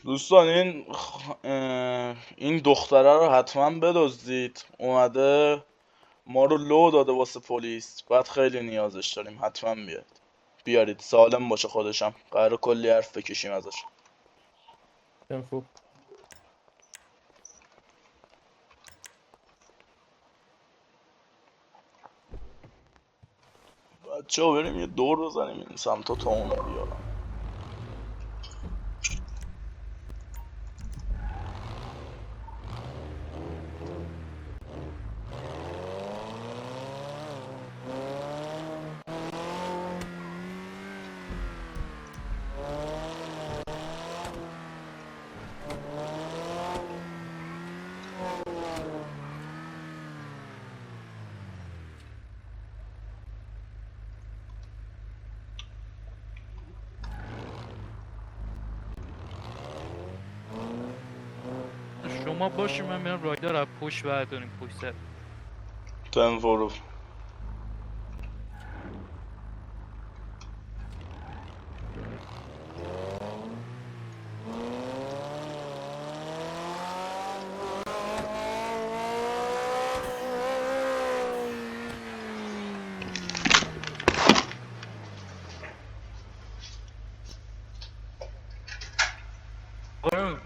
دوستان این دختره رو حتما بدزدید. اومده ما رو لو داده واسه پلیس. بعد خیلی نیازش داریم، حتما بیارید سالم باشه. خودشم قراره کلی حرف بکشیم ازش. خوب. بچه ها بریم یه دور بزنیم این سمتا تا اونو بیارم. شما باشیم من میرم رایدر از پشت برداریم پشت سر. تنفورو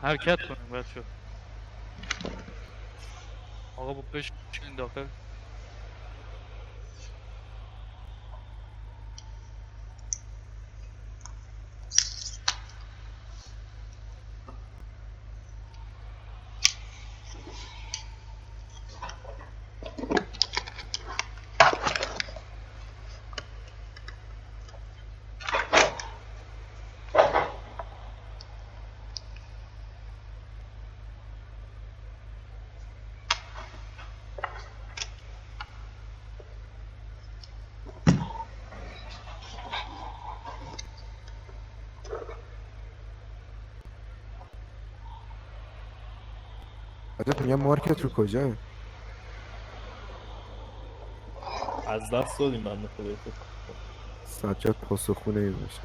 حرکت کنیم بچه. آقا با بشین داخل. عجب میگم مارکت رو کجاه؟ از دست دادیم بنده خدایی. سجاد پاسخونه ای باشه.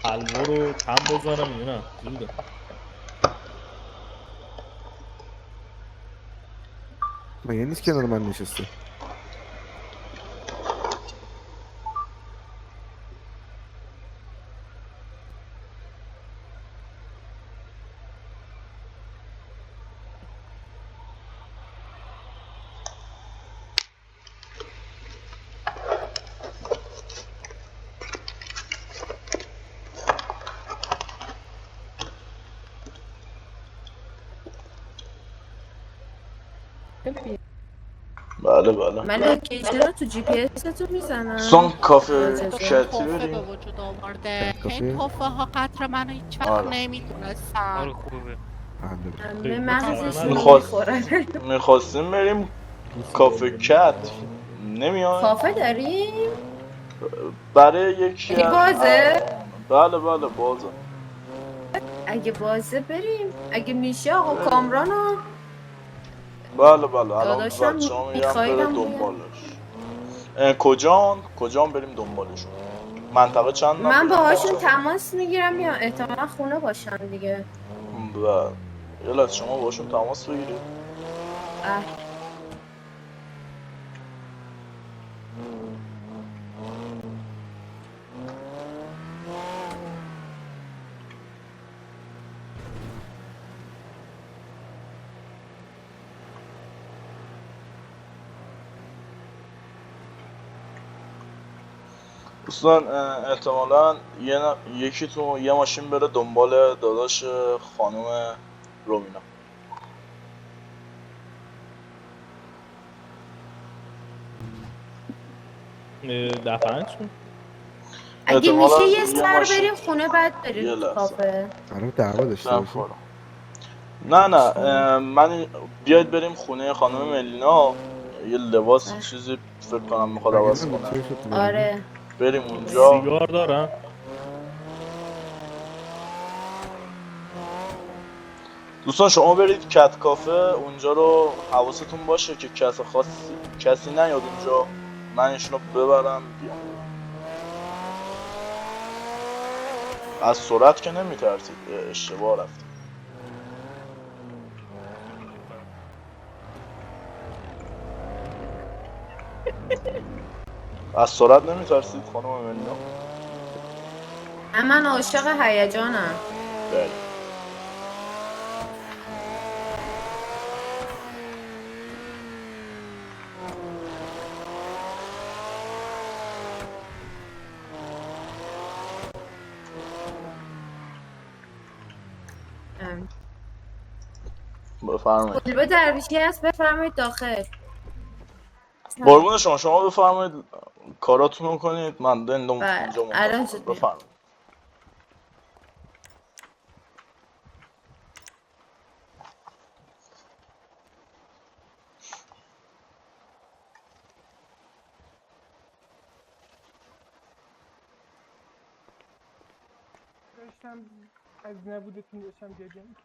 حلوا رو کم بزنم یا نه؟ زوده. مگه نیست کنار من نشسته؟ بله بله. من لوکیشن رو تو جی پی اس تو میزنم. سون کافه اجازه. کتی به بریم. وجود آورده. کافه؟ این توفه ها قطر منو هیچ وقت آره. نمیدونستم. آره خوبه. بله. همه مغزشون میخواست- میخورن. میخواستیم بریم کافه کت. نمیای؟ کافه داریم؟ برای یکی یعنی بازه؟ بله بله بازه. اگه بازه بریم. اگه میشه آقا کامرانو بله بله الان داداشم بچه ها میگم میخوایدم بره بیام. دنبالش. کجان بریم دنبالشون؟ منطقه چند من باهاشون بچه‌ها؟ تماس میگیرم یا احتمالا خونه باشن دیگه. بله یه لحظه شما باشون تماس بگیرید. اه. دوستان احتمالا یکیتون یه ماشین بره دنبال داداش خانم رومینا. دفعه چون اگه احتمالاً میشه یه یه سر ماشین- بریم خونه بعد یه بریم لحظه. کافه. قرار دعوا داشته باشیم. نه من بیاید بریم خونه خانم ملینا. یه لباس چیزی فکر کنم میخواد عوض مگه کنه. چرا شد می‌بینی؟ آره. بریم اونجا. سیگار دارم. دوستان شما برید کت کافه اونجا رو حواستون باشه که کسی نیاد اونجا. من ایشونو ببرم بیام. از سرعت که نمیترسید. اشتباه رفت. از سرعت نمیترسید خانم ملینا؟ من عاشق هیجانم. بله. بفرمایید. کلبه درویشی هست، بفرمایید داخل. قربون شما بفرمایید کاراتون رو کنید. من دندم بله. اینجا الان منتظر. شد. بفرمایید. داشتم از نبودتون داشتم گریه می‌کردم.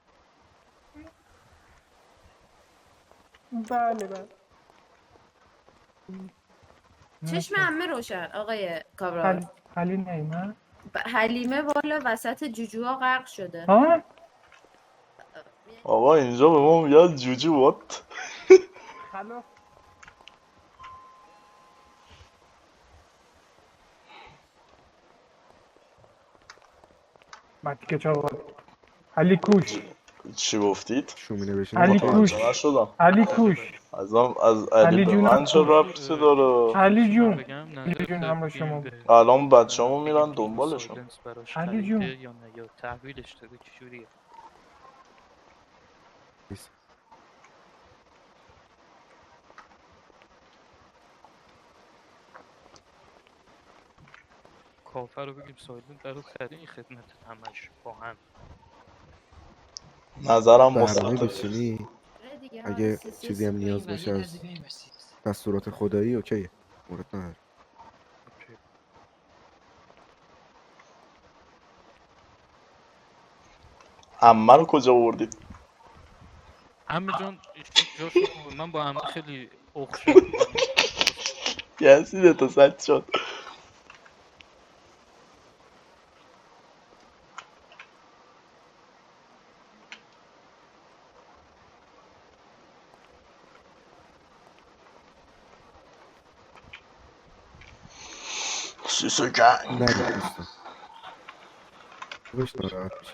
بله بله. چشم عمه روشن آقای کابرال. حلی نیمه؟ حلیمه والا وسط جوجوها غرق شده. ها؟ آقا اینجا به ما میاد جوجو وات. خلاص. ماتیکه چاقا. علی کوش. چی گفتید؟ شومینه بشین علی متوجه کوش. متوجه نشدم. علی کوش. از علی به جون من هم چه کوش. ربطی داره؟ علی جون. بگم علی جون همراه شما بود. الان بچه‌مو میرن دنبالشون. علی جون. یا نه یا تحویلش داده چجوریه؟ کافر رو بگیم سایلنت برای خرید این خدمت همش با هم. نظرم برنامه مثبته. بچینی اگه چیزی هم نیاز باشه از دستورات خدایی اوکیه، مورد نداره. اوکی. عمه رو کجا بردید؟ عمه جان جاشو خوبه. من با عمه خیلی اخ شدم. یزیده تا سد شد. سیسو گنگ. نرید دوستان، خوبش ناراحت میشه.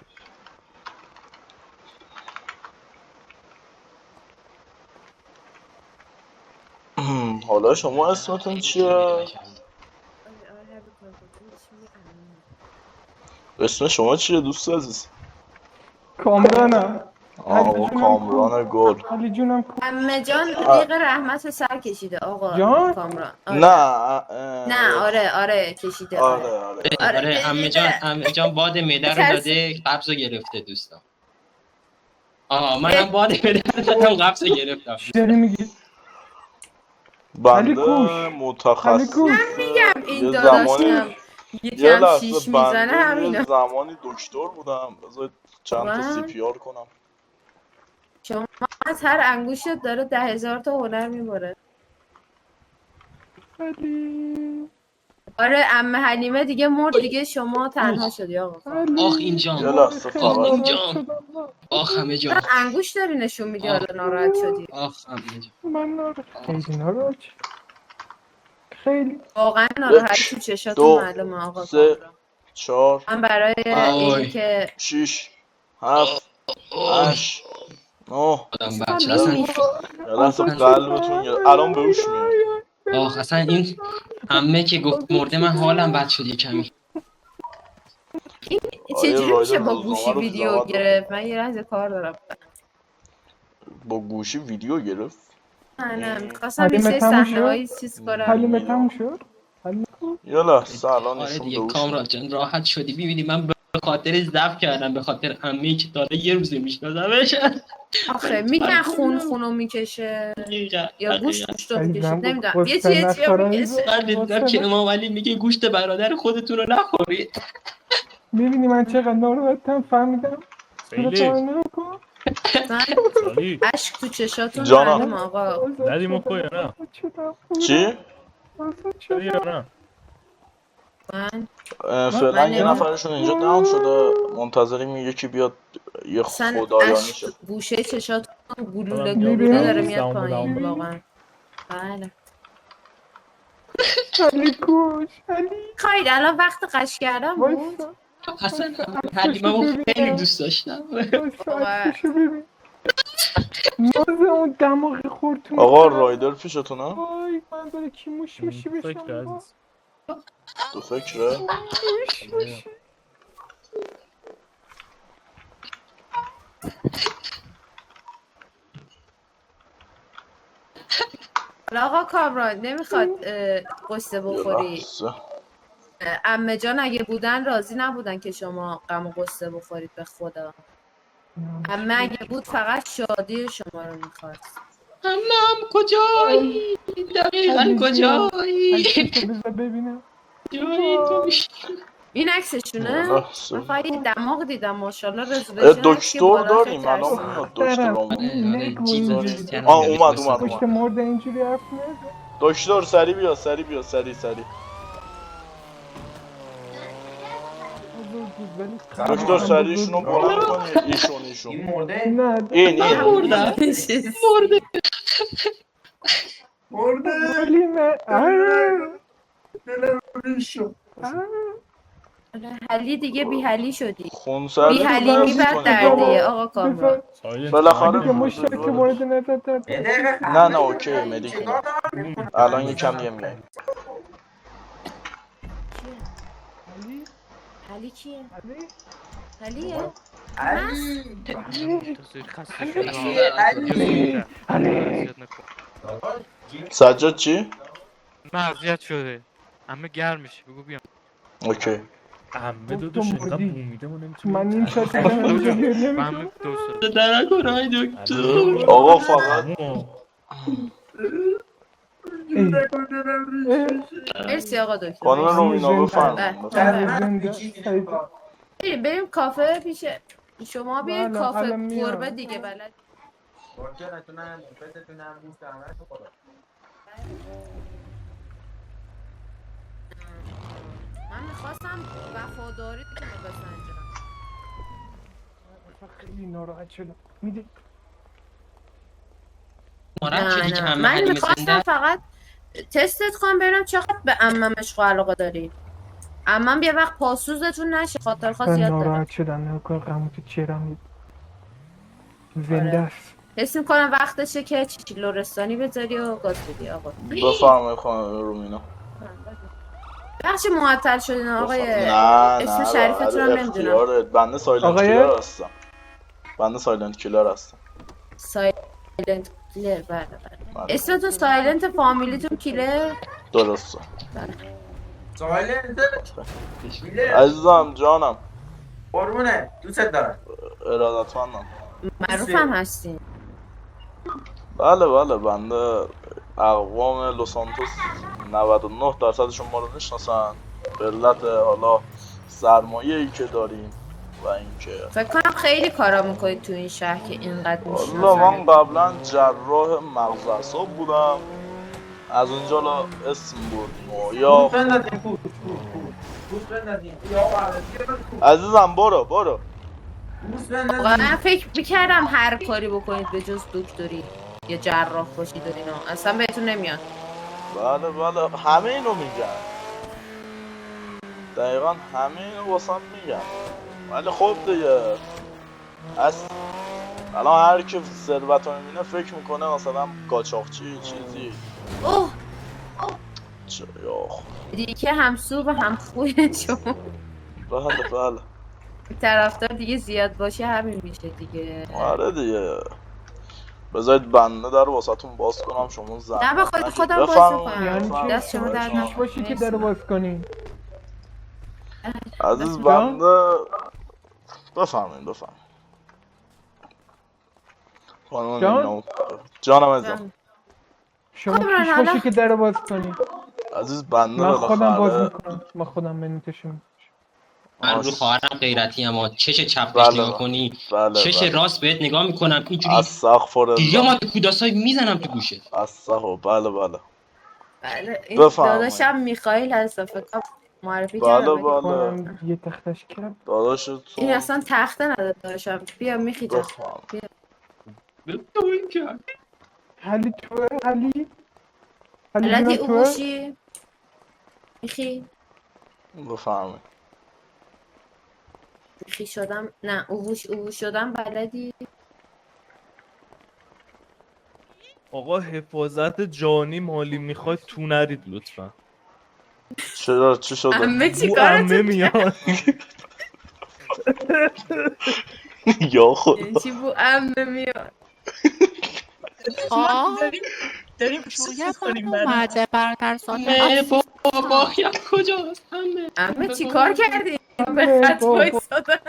حالا شما اسمتون چیه؟ اسم شما چیه دوست عزیز؟ کامرانم. آقا کامران گل. علی جونم کو. عمه جان ریق رحمت سر کشیده آقا جان؟ کامران. نه آره کشیده. آره عمه جان باد معده رو داده، قبض رو گرفته دوستان. منم باد معده رو دادم، قبض رو گرفتم. چی داری میگی؟ بنده کوش. متخصص میگم این یه داداشم زمانی یکم شیش میزنه بنده همینا. یه زمانی دکتر بودم. بذار چند تا واقعا؟ سی پی آر کنم. شما از هر انگوشت داره 10,000 تا هنر میبره. علی. آره عمه حلیمه دیگه مرد دیگه، شما تنها شدی آقا. آخ این یه جان، لحظه خیلی آخ فقط این ناراحت جان، شدم. آخ همه جان، چرا انگوش داری نشون میدی حالا ناراحت شدی؟ آخ همه جان. من ناراحت. خیلی ناراحت شدم. خیلی. واقعا ناراحتی تو چشاتون دو معلومه آقا سه کامران. 4 من برای اینی که 6 7 8 9 آدم بچه چرا اصلا. میمیخ یه لحظه قلبتون الان به هوش میاد. آخ اصلا این عمه که گفت مرده من حالم بد شد یه کمی. چجوری میشه با رایدر گوشی روزنامه رو ویدیو زحمت گرفت؟ من یه لحظه کار دارم. با گوشی ویدیو گرفت. نه میخواستم حلیمه یه تموم صحنه شد؟ هایی چیز کنم. حلیمه تموم شد؟ یه لحظه الان آره ایشون دیگه به هوش کامران میاد. جان راحت شدی. ببینی من به خاطر ضعف کردم، به خاطر عمه‌ای که داره یه روزه میشناسمش. آخه میگن خونو میکشه یا گوشت رو میکشه، نمیدونم یه چیه میکشه. من دیدم که امام علی میگه گوشت برادر خودتون رو نخورید. میبینی من چقدر ناراحتم، فهمیدم. خیلی نکن. سالی اشک تو چشاتون جانم. معلومه آقا. ندی مکو یا نه؟ چی؟ ندی یا نه؟ من فعلا یه نمی‌دونم. نفرشون اینجا دم شده منتظریم یکی بیاد یه اصلا خدایانی اشک شه. گوشه چشات گلوله می‌بینی؟ گلوله داره میاد سلام پایین بودم. واقعا. بله علی کوش علی خواهید الان وقت قش کردم بود. وایسا اصلا عکسشو حلیممو خیلی ببینم. دوست داشتم. وایسا عکسشو ببین ناز اون دماغی خورتون آقا رایدر پیشتونه؟ وای من داره کی موش میشی بشم فکر عزیز. تو فکره؟ موش میشی حالا آقا کامران نمیخواد قصه یه بخوری. لحظه. عمه جان اگه بودن راضی نبودن که شما غم و قصه بخورید به خدا. عمه اگه بود فقط شادی شما رو میخواست. همم کجایی؟ دقیقا کجایی؟ عکسشو بذار ببینم جایی تو میشی. این یه عکسشونه؟ لحظه. من فقط یه دماغ دیدم ماشاءالله رزولوشن دکتر داریم الان ترسیم. میاد دکترمون. نگو اینجوری اومد پشت مرده اینجوری حرف نزن دکتر سری بیا سری بیا سری سری. دکتر سریشونو بلند کنی. ایشون نه این مرده ولی نه حلی دیگه بی حلی شدی. خونسردی بی حلیمی بد درده آقا کامران. بالاخره دیگه مشترک مورد نظر داد نه اوکی مدیک الان یکم دیگه میایم. حلی کیه؟ علی حلیه؟ سجاد چی؟ من اذیت شده همه گرم میشه بگو بیام. اوکی. عمه داداش اینقدر بومیده ما نمیتونیم. من این شاید نمیتونم من دوست درک های دکتر. آقا فقط مرسی آقا دکتر. خانم رومینا بفرم. بریم کافه پیش شما بیاین بله، کافه الان میام. گربه دیگه بلد. من میخواستم وفاداری تو رو بسنجم. خیلی ناراحت شدم میدی نه من میخواستم فقط تستت کنم ببینم چقدر به عمم عشق و علاقه داری. عمم یه وقت پاسوزتون نشه خاطر خواست یاد داره. ناراحت شدم نکن قموتو چرا زنده است. حس میکنم وقتشه که چیچی لورستانی بذاری و گاز بدی آقا. بفرمایید خانم رومینا. بخش معطل شدین آقای نه اسم شریفتون رو نمیدونم. اختیارت. بنده سایلنت کیلر هستم. بنده سایلنت کیلر هستم. سایلنت کیلر بله. اسمتون سایلنت فامیلیتون کیلر؟ درسته. سایلنت عزیزم جانم. قربونه دوست دارم. ارادتمندم. معروفم هستین. بله بنده اقوام لس سانتوس 99% ما رو میشناسن. علت حالا سرمایه‌ای که داریم و اینکه فکر کنم خیلی کارا میکنید تو این شهر که اینقدر میشناسن. والا من قبلا جراح مغز اعصاب بودم. از اونجا لا اسم بردیم و یا عزیزم برو واقعا من فکر میکردم هر کاری بکنید به جز دکتری یا جراح باشید و اینا اصلا بهتون نمیاد. بله همه اینو میگن. دقیقا همه اینو واسم میگن. ولی خب دیگه الان هر کی ثروت رو میبینه فکر میکنه مثلا قاچاقچی چیزی. اوه چه دیگه هم سو و هم خوی شما. بله طرفدار دیگه زیاد باشه همین میشه دیگه. آره دیگه. بذارید بنده در واسهتون باز کنم شما زحمت نه بخواد خودم باز کنم. یعنی دست شما در نکنه. باشی که در باز کنی عزیز بنده بفرمایید خانم جانم عزیزم. شما پیش باشی که در باز کنی. عزیز بنده من خودم باز میکنم. من خودم منوتشون. من رو خواهرم غیرتی اما چش چپ بهش نگاه کنی چش راست بهت نگاه میکنم اینجوری استغفرالله دیگه ما کوداسای میزنم تو گوشه. استغفر بله این داداشم میخائیل هست فکر کنم معرفی بله کردم بله خانم یه تختش کرد. داداش تو این اصلا تخته نداره داشتم. بیا میخی جان. بفهم بیا. علی توه علی بلدی جونم توه. اوبوشی؟ میخی؟ بفهمی میخی شدم نه اوبوش شدم بلدی؟ آقا حفاظت جانی مالی میخواید تو نرید لطفا. چرا چی شده؟ عمه چی بو عمه کارتون میاد. یا خدا یعنی چی بو عمه میاد؟ داریم جوی من اومده برادرزاده همه عزیز. بابا یا کجاست همه عمه چی کار کردی؟ به عمه خط بابا. وایسادم.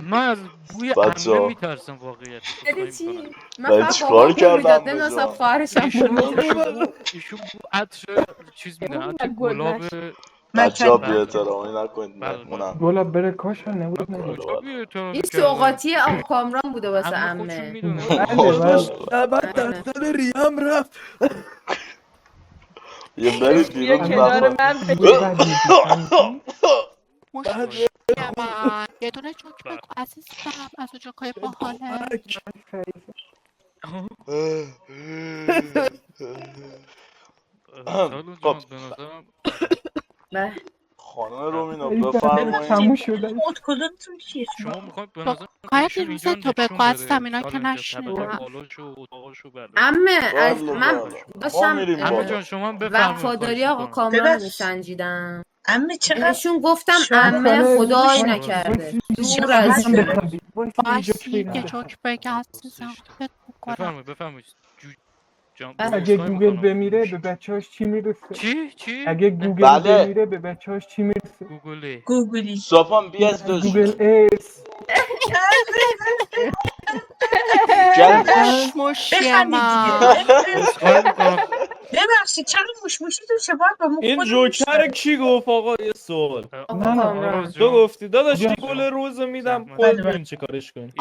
من از بوی بچه‌ها. عمه میترسم واقعیت. یعنی چی؟ من من فقط چیکار بابام بو کردم میداد به نمیدونستم جان؟ خواهرشم بو میداد. ایشون بو عطر چیز میدن، عطر گلاب. بچه‌ها بله. بی‌احترامی نکنید بله، مهمونم گلا بره کاشا من نبود بله، کجا بله. بی‌احترامی این کردم؟ سوقاتی آقا کامران بوده واسه عمه خودشون عمه. میدونه. بله بله، بله. بله. بعد دستان ریم رفت. یه برید بیا بیرون کنار نفر من بوی بد میدی فهمیدی؟ مشکل من یه دونه جوک بگو عزیزم از اون جوکای باحاله. سالو جان خب به نظرم به خانم رومینا ای بابا، بفرمایید تموم شده. شما میخواید به نظرم جوکای ایشون دوست اینجا تو بگو نشون عزیزم بده. اینا که سالو جان طبقه نشنیدم. بالاشو و اتاقاشو بله. عمه از بله من بله ما داشتم میریم عمه بالا جان شما بفرمایید وفاداری خواهش آقا میکنم. کامران رو میسنجیدم. عمه چقدر بهشون گفتم شما عمه مسئله خدایی شما نکرده دور شما از بگم هست جون. بخندی. وایسی یه جوک بایستی بگم یه بخند. جوک بگم عزیزم فکر میکنم. بفرمایید جان اگه عذرخواهی گوگل میکنم. بمیره به بچه‌هاش چی میرسه؟ چی؟ اگه گوگل بله بمیره به بچه‌هاش چی میرسه؟ گوگلی. گوگلی ساپان بی از نه، دوش گوگل ایرس. گل بخند. مشموشی بخندید دیگه من. عذرخواهی میکنم. ببخشید چقدر موشموشی تو چه باید با ما این خودمون جوکر کی گفت آقا؟ یه سوال آقا نه، نه. کامران تو جان گفتی داداش بیا. یه گل روز میدم زحمت. خودت بله ببین چه کارش کنی.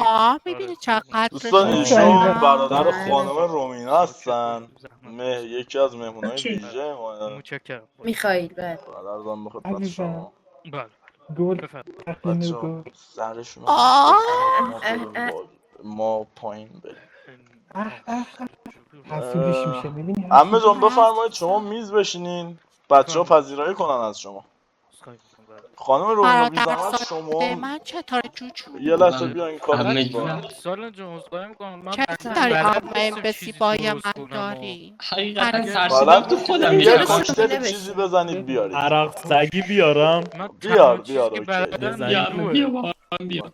میبینی قربونت. چقدر دوستان آره، ایشون دقیقاً. برادر بله. خانم رومینا هستن زحمت. یکی از مهمونای اوکی. ویژه ما متشکرم. میخائیل بله. برادرزان بخدمت عزیزم شما بله گل بفرمایید. تقدیم بچه گل. سرشون رو بزنید ما اه بریم اه. ما پایین بریم اه اه اه. حسودیش میشه میبینی عمه حسودی. جان بفرمایید شما عزیزم میز بشینین بچه ها بفرمایید. پذیرایی کنن از شما عذرخواهی میکنم. بله. خانم رومینا بی زحمت برادرزاده شما من چطور جوجو؟ یه لحظه بیا این کارت همه میکنم سالن جان عذرخواهی میکنم. من چه سلام. داری بلد آقای نیستم به چیزی زیبای درست من کنم و داری؟ حقیقتا اگر ترسیدم بلد تو نیستی خودم بریم یه اینجا جلو کار کوکتل صبحونه چیزی بشین. بزنید بیارید عرق سگی بیارم. من بیار تنها چیزی بیار که اوکی بلدم بزنی. بیا عمه، نیروه. بیا با هم بیا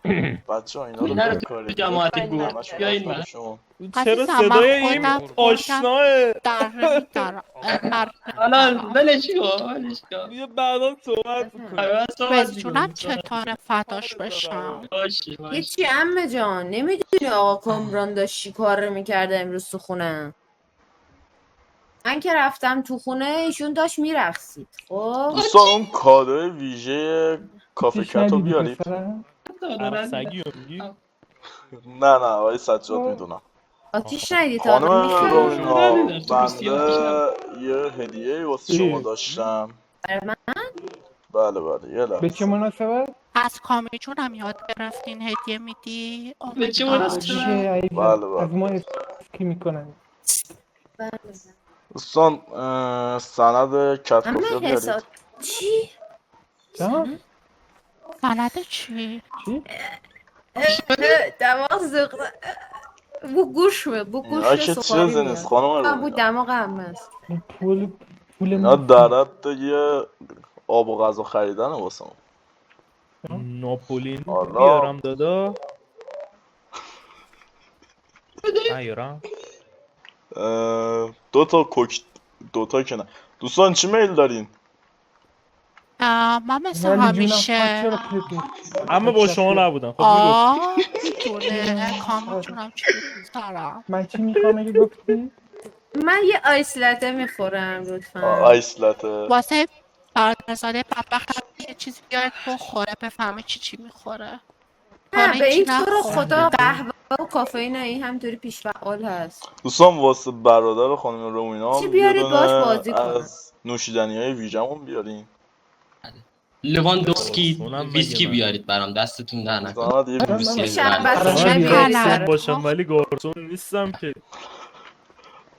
بچه ها اینا رو اینا رو تو بکارید جماعت بیاین گور همش بیا رو این رفتن بر شما چرا عزیزم من صدای این خودم قربونت. گرگم آشناه؟ دره میدارم بر حالا نمیدارم. ولش کن ولش کن بیا بعدا صحبت بفهم. میکنیم. بعد صحبت رز جونم می‌کنیم. چطور فداش بشم. باشه باشه هیچی عمه جان نمیدونی آقا کامران داشت چی کار میکرده امروز تو خونه. من که رفتم تو خونه ایشون داشت میرقصید. خب دوستان اون کادوی ویژه کافه چیش کتو ندیدی بیارید پسرم؟ عرق سگی رو میگی؟ نه نه آقای سجاد میدونم آتیش ندیدی تا خانم حالا سالن میخوای؟ جان رومینا ندیدم تو گوشتی آتیش نبود. بنده یه هدیه واسه شما ای، داشتم برای من بله بله یه به چه لحظه مناسبت؟ از کامی جونم یاد گرفتین هدیه میدی. او به مای چه چه گاش. مناسبت عزیزم بله از بله ما اسکی میکنن. بله. دوستان سند کت عمه کافی حساب بیارید چی؟ ها؟ سند؟ سند چی؟ چی؟ دماغ زغ بو گوش بو اینا گوش که سفاری چیزی نیست میاد. خانم بو رومینا دماغ عمه است. پول اینا مفتی. در یه آب و غذا خریدن واسه ناپولین حالا بیارم دادا. نیارم. دوتا که نه دوستان چی میل دارین؟ من مثل ولی جونم خواهد همیشه چرا پلت نیست؟ اما با شما بیا. نبودم خب میگفت. میدونه کامی آره. جونم چی دوست دارم. من چی میخوام اگه گفتی؟ من یه آیس لاته میخورم لطفا. آیس لاته واسه برادرزاده بدبختم یه چیزی بیارد بخوره بفهمه چی میخوره. تا نه حالا به هیچی این تو رو خدا نخورده. قهوه و کافئین این همطوری پیش فعال هست. دوستان واسه برادر خانم رومینا چی هم یه بیارید باش دونه بازی کنم. از نوشیدنی های ویژمون بیارین لواندوفسکی اونم مگه ویسکی من. بیارید برام دستتون در نکنه. زناد یه ویسکی بیسکی شربت بله. شب من بیاری گارسون سرت. باشم ولی گارسون نیستم که.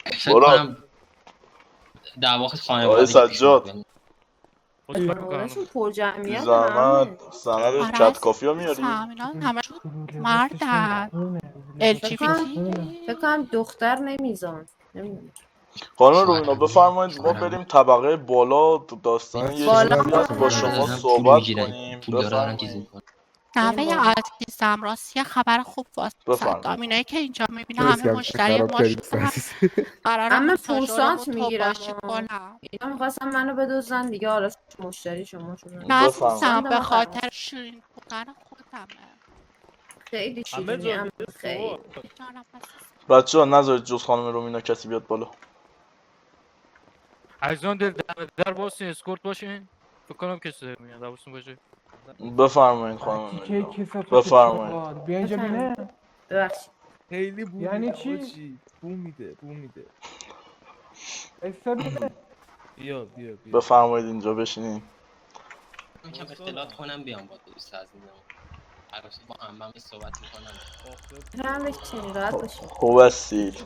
فکر برو. کنم دعوا آقای خانوادگی پیش سجاد اومده. خانواده‌شون پر بی جمعیت زحمت همه. سند آره کت کافی ها میاری؟ فهمیدن همشون مردن فکر کنم دختر نمیزان نمیدونم. خانم شاید رومینا هم بفرمایید ما شاید هم بریم طبقه بالا داستان یه بالا چیزی هست با بالا. شما هم پول صحبت میگیرن کنیم. پول دارن چیز بفرمایید میکنن. نوه عزیزم راستی خبر خوب واسه بفرمایید. دام اینایی که اینجا میبینه مرسی همه هم مشتری خراب کردی ماشین عزیز. قراره همه ماساژورمون پورسانت تو میگیرم باشی کنم. اینا میخواستم منو بدزدن دیگه حالا مشتری شما شدن. نه عزیزم بفرمایید. به خاطر شیرین بودن خودمه. خیلی همه شیرینی جا هم دیگه خیلی. جانم عزیزم. بچه ها نذارید جز خانم رومینا کسی بیاد بالا. عزیزان در باشین اسکورت باشین. فکر کنم کسی میاد حواستون باشه. بفرمایید خانم که رومینا کسافت بفرمایید. چواد بیا اینجا بفرمایید. بینه. ببخشید. خیلی بو یعنی میده چی؟ حاجی. بو میده. ایسا بینه. بیا. بفرمایید اینجا بشینین. میگم اختلاط کنم بیام با دوست عزیزم. عروسی با عمم صحبت میکنم. هم بشینی راحت باشین. خوب هستید؟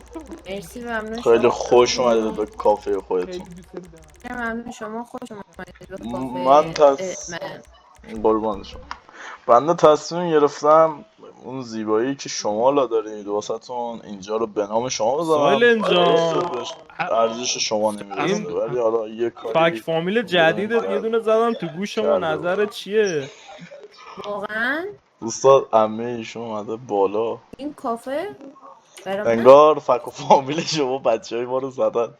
مرسی ممنون خیلی شما. خوش اومدید به کافه خودتون. ممنون شما خوش اومدید به من کافه من. قربان شما. بنده تصمیم گرفتم اون زیبایی که شما لا دارید واسهتون اینجا رو به نام شما بذارم. سایلن جان ارزش شما نمیرسه ولی حالا یه کاری فک فامیل جدیدت یه دونه زدم تو گوش ما. نظرت چیه؟ واقعا دوستان عمه ایشون اومده بالا. این کافه برای من انگار فک و فامیل شما بچه های ما رو زدن.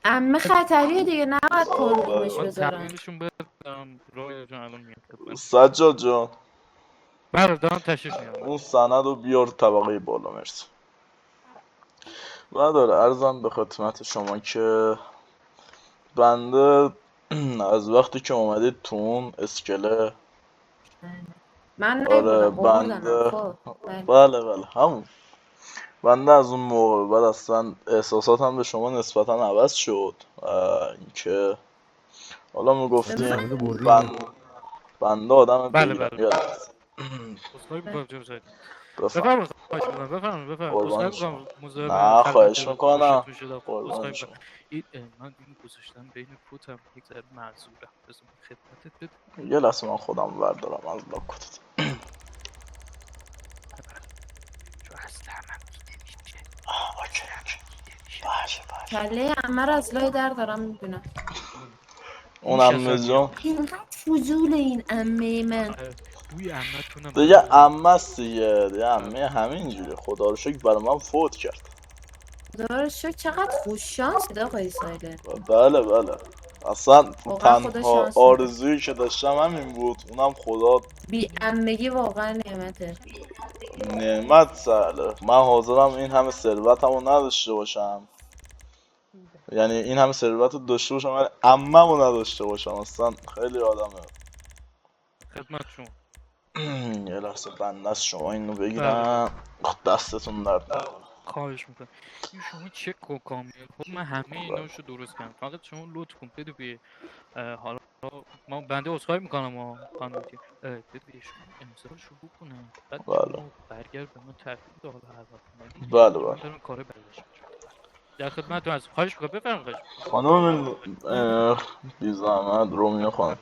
عمه خطریه دیگه نباید پرومش بذارن. تحویلشون بدم رویا جان الان میاد خدمت. سجاد جان بله دارم تشریف میارم. اون سند رو بیار طبقه بالا. مرسی. و داره عرضم به خدمت شما که بنده از وقتی که اومدید تو اون اسکله من آره نبودم آوردنم. بنده خب بله همون بنده از اون موقع بعد اصلا احساساتم به شما نسبتا عوض شد. اینکه حالا میگفتیم بنده آدم بله بیرمی هست. اصخایی میکنم جناب سعید. بفرمایید. بفرمایید قربان اصخایی شما. میکنم مزاحم نه خلوت خواهش میکنم. گوشتون شدم. قربان اصخایی شما. میکنم. من این گذاشتم بین پوتم یک ذره معذورم. بذار خدمتت بدم. یه لحظه من خودم بردارم از لاکتت. چون اصلا من نمیشه. اوکی باشه کله عمه رو از لای در دارم میبینم. اون عمه جان اینقدر فضول این عمه من. بوی عمتونم دیگه عمه است دیگه عمه همینجوری. خدا رو شکر برای من فوت کرد. خدا رو شکر چقدر خوش شانسید آقای سایله. بله اصلا واقعا خدا تنها شانس بده. آرزویی که داشتم همین بود. اونم خدا بی عمگی واقعا نعمته. نعمت سهله. من حاضرم این همه ثروتمو نداشته باشم، یعنی این همه ثروت رو داشته باشم ولی عمه‌مو نداشته باشم. اصلا خیلی آدمه. خدمت شما. یه لحظه بنده از شما اینو بگیرم. دستتون درد نکنه. خواهش میکنم. این شما چه کامیه. خب من همه ایناشو درست کردم. فقط شما لطف کن بده به حالا ما بنده عذرخواهی میکنم و خانم بده به شما امضا شروع کنم. بعد شما برگرد به من تحویل حالا هر وقت بله من دارم کار برداشت در خدمتتون هستم. خواهش میکنم بفرمایید. خانم بی زحمت رومیو خانم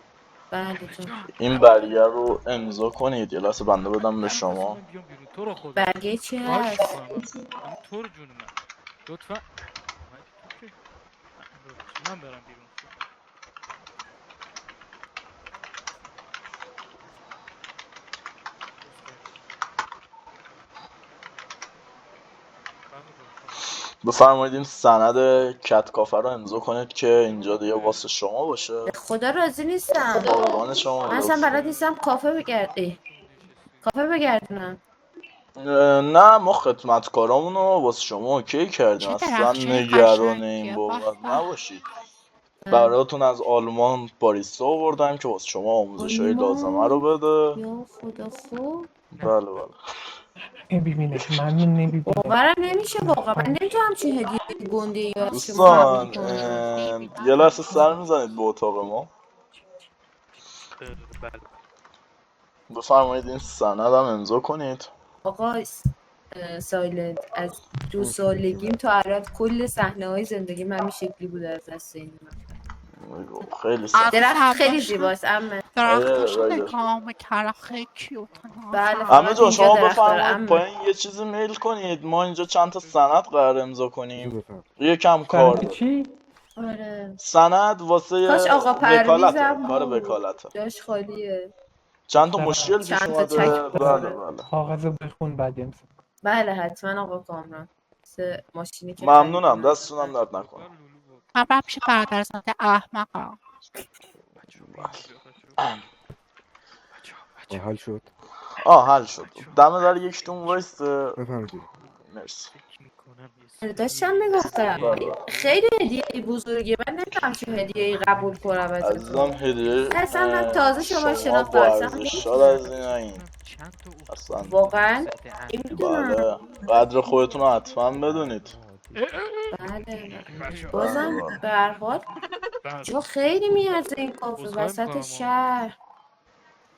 بله جان. این برگه رو امضا کنید. یه لحظه بنده بدم به شما. تو رو خدا. برگه چی هست؟ تو رو جون من لطفا من برم بیرون. بفرمایید این سند کت کافه رو امضا کنید که اینجا دیگه واسه شما باشه. به خدا راضی نیستم. قربان شما. من اصلا بلد نیستم کافه بگردونم. نه ما خدمتکارامون رو واسه شما اوکی کردیم. اصلا نگران این بابت نباشید. براتون از آلمان باریستا آوردم که واسه شما آموزش‌های لازمه رو بده. یا خدا خوب. بله نمیبینش من نمیبینم. باورم نمیشه واقعا. من نمیتونم چه هدیه گنده یا دوستان یه لحظه سر میزنید به اتاق ما. بله. بفرمایید این سند هم امضا کنید. آقا سایلنت، از 2 سالگیم تا الان کل صحنه‌های زندگی من همین شکلی بوده از دست این من. خیلی سخت. درخت خیلی زیباست عمه. درختاشو نگاه میکردم خیلی کیوتن. بله عمه جان شما درخت داره، بفرمایید عمه. پایین یه چیزی میل کنید، ما اینجا چند تا سند قرار امضا کنیم. یکم کار سند داره. چی؟ آره سند واسه کاش آقا وکالته، پرویزم کار بود. وکالته. جاش خالیه. چند تا مشکل پیش چند تا اومده. چک بله بله. کاغذ بخون بعد امضا. بله حتما آقا کامران. ماشینی که ممنونم، خریدم. دستونم درد نکنه. من برم پیش برادرزاده احمقم. حل شد. حل شد. دم در یکتون وایسته. بفرمایید. مرسی. داشتم میگفتم خیلی هدیه بزرگی، من نمیدونم چه هدیه‌ای قبول کنم ازتون. عزیزم هدیه اصلا من تازه شما شناخته با هستم. ارزش‌ها از این اصلا واقعا نمیدونم. بله قدر خودتون رو حتما بدونید. بله بازم به هر حال جا خیلی میارزه این کافه وسط شهر،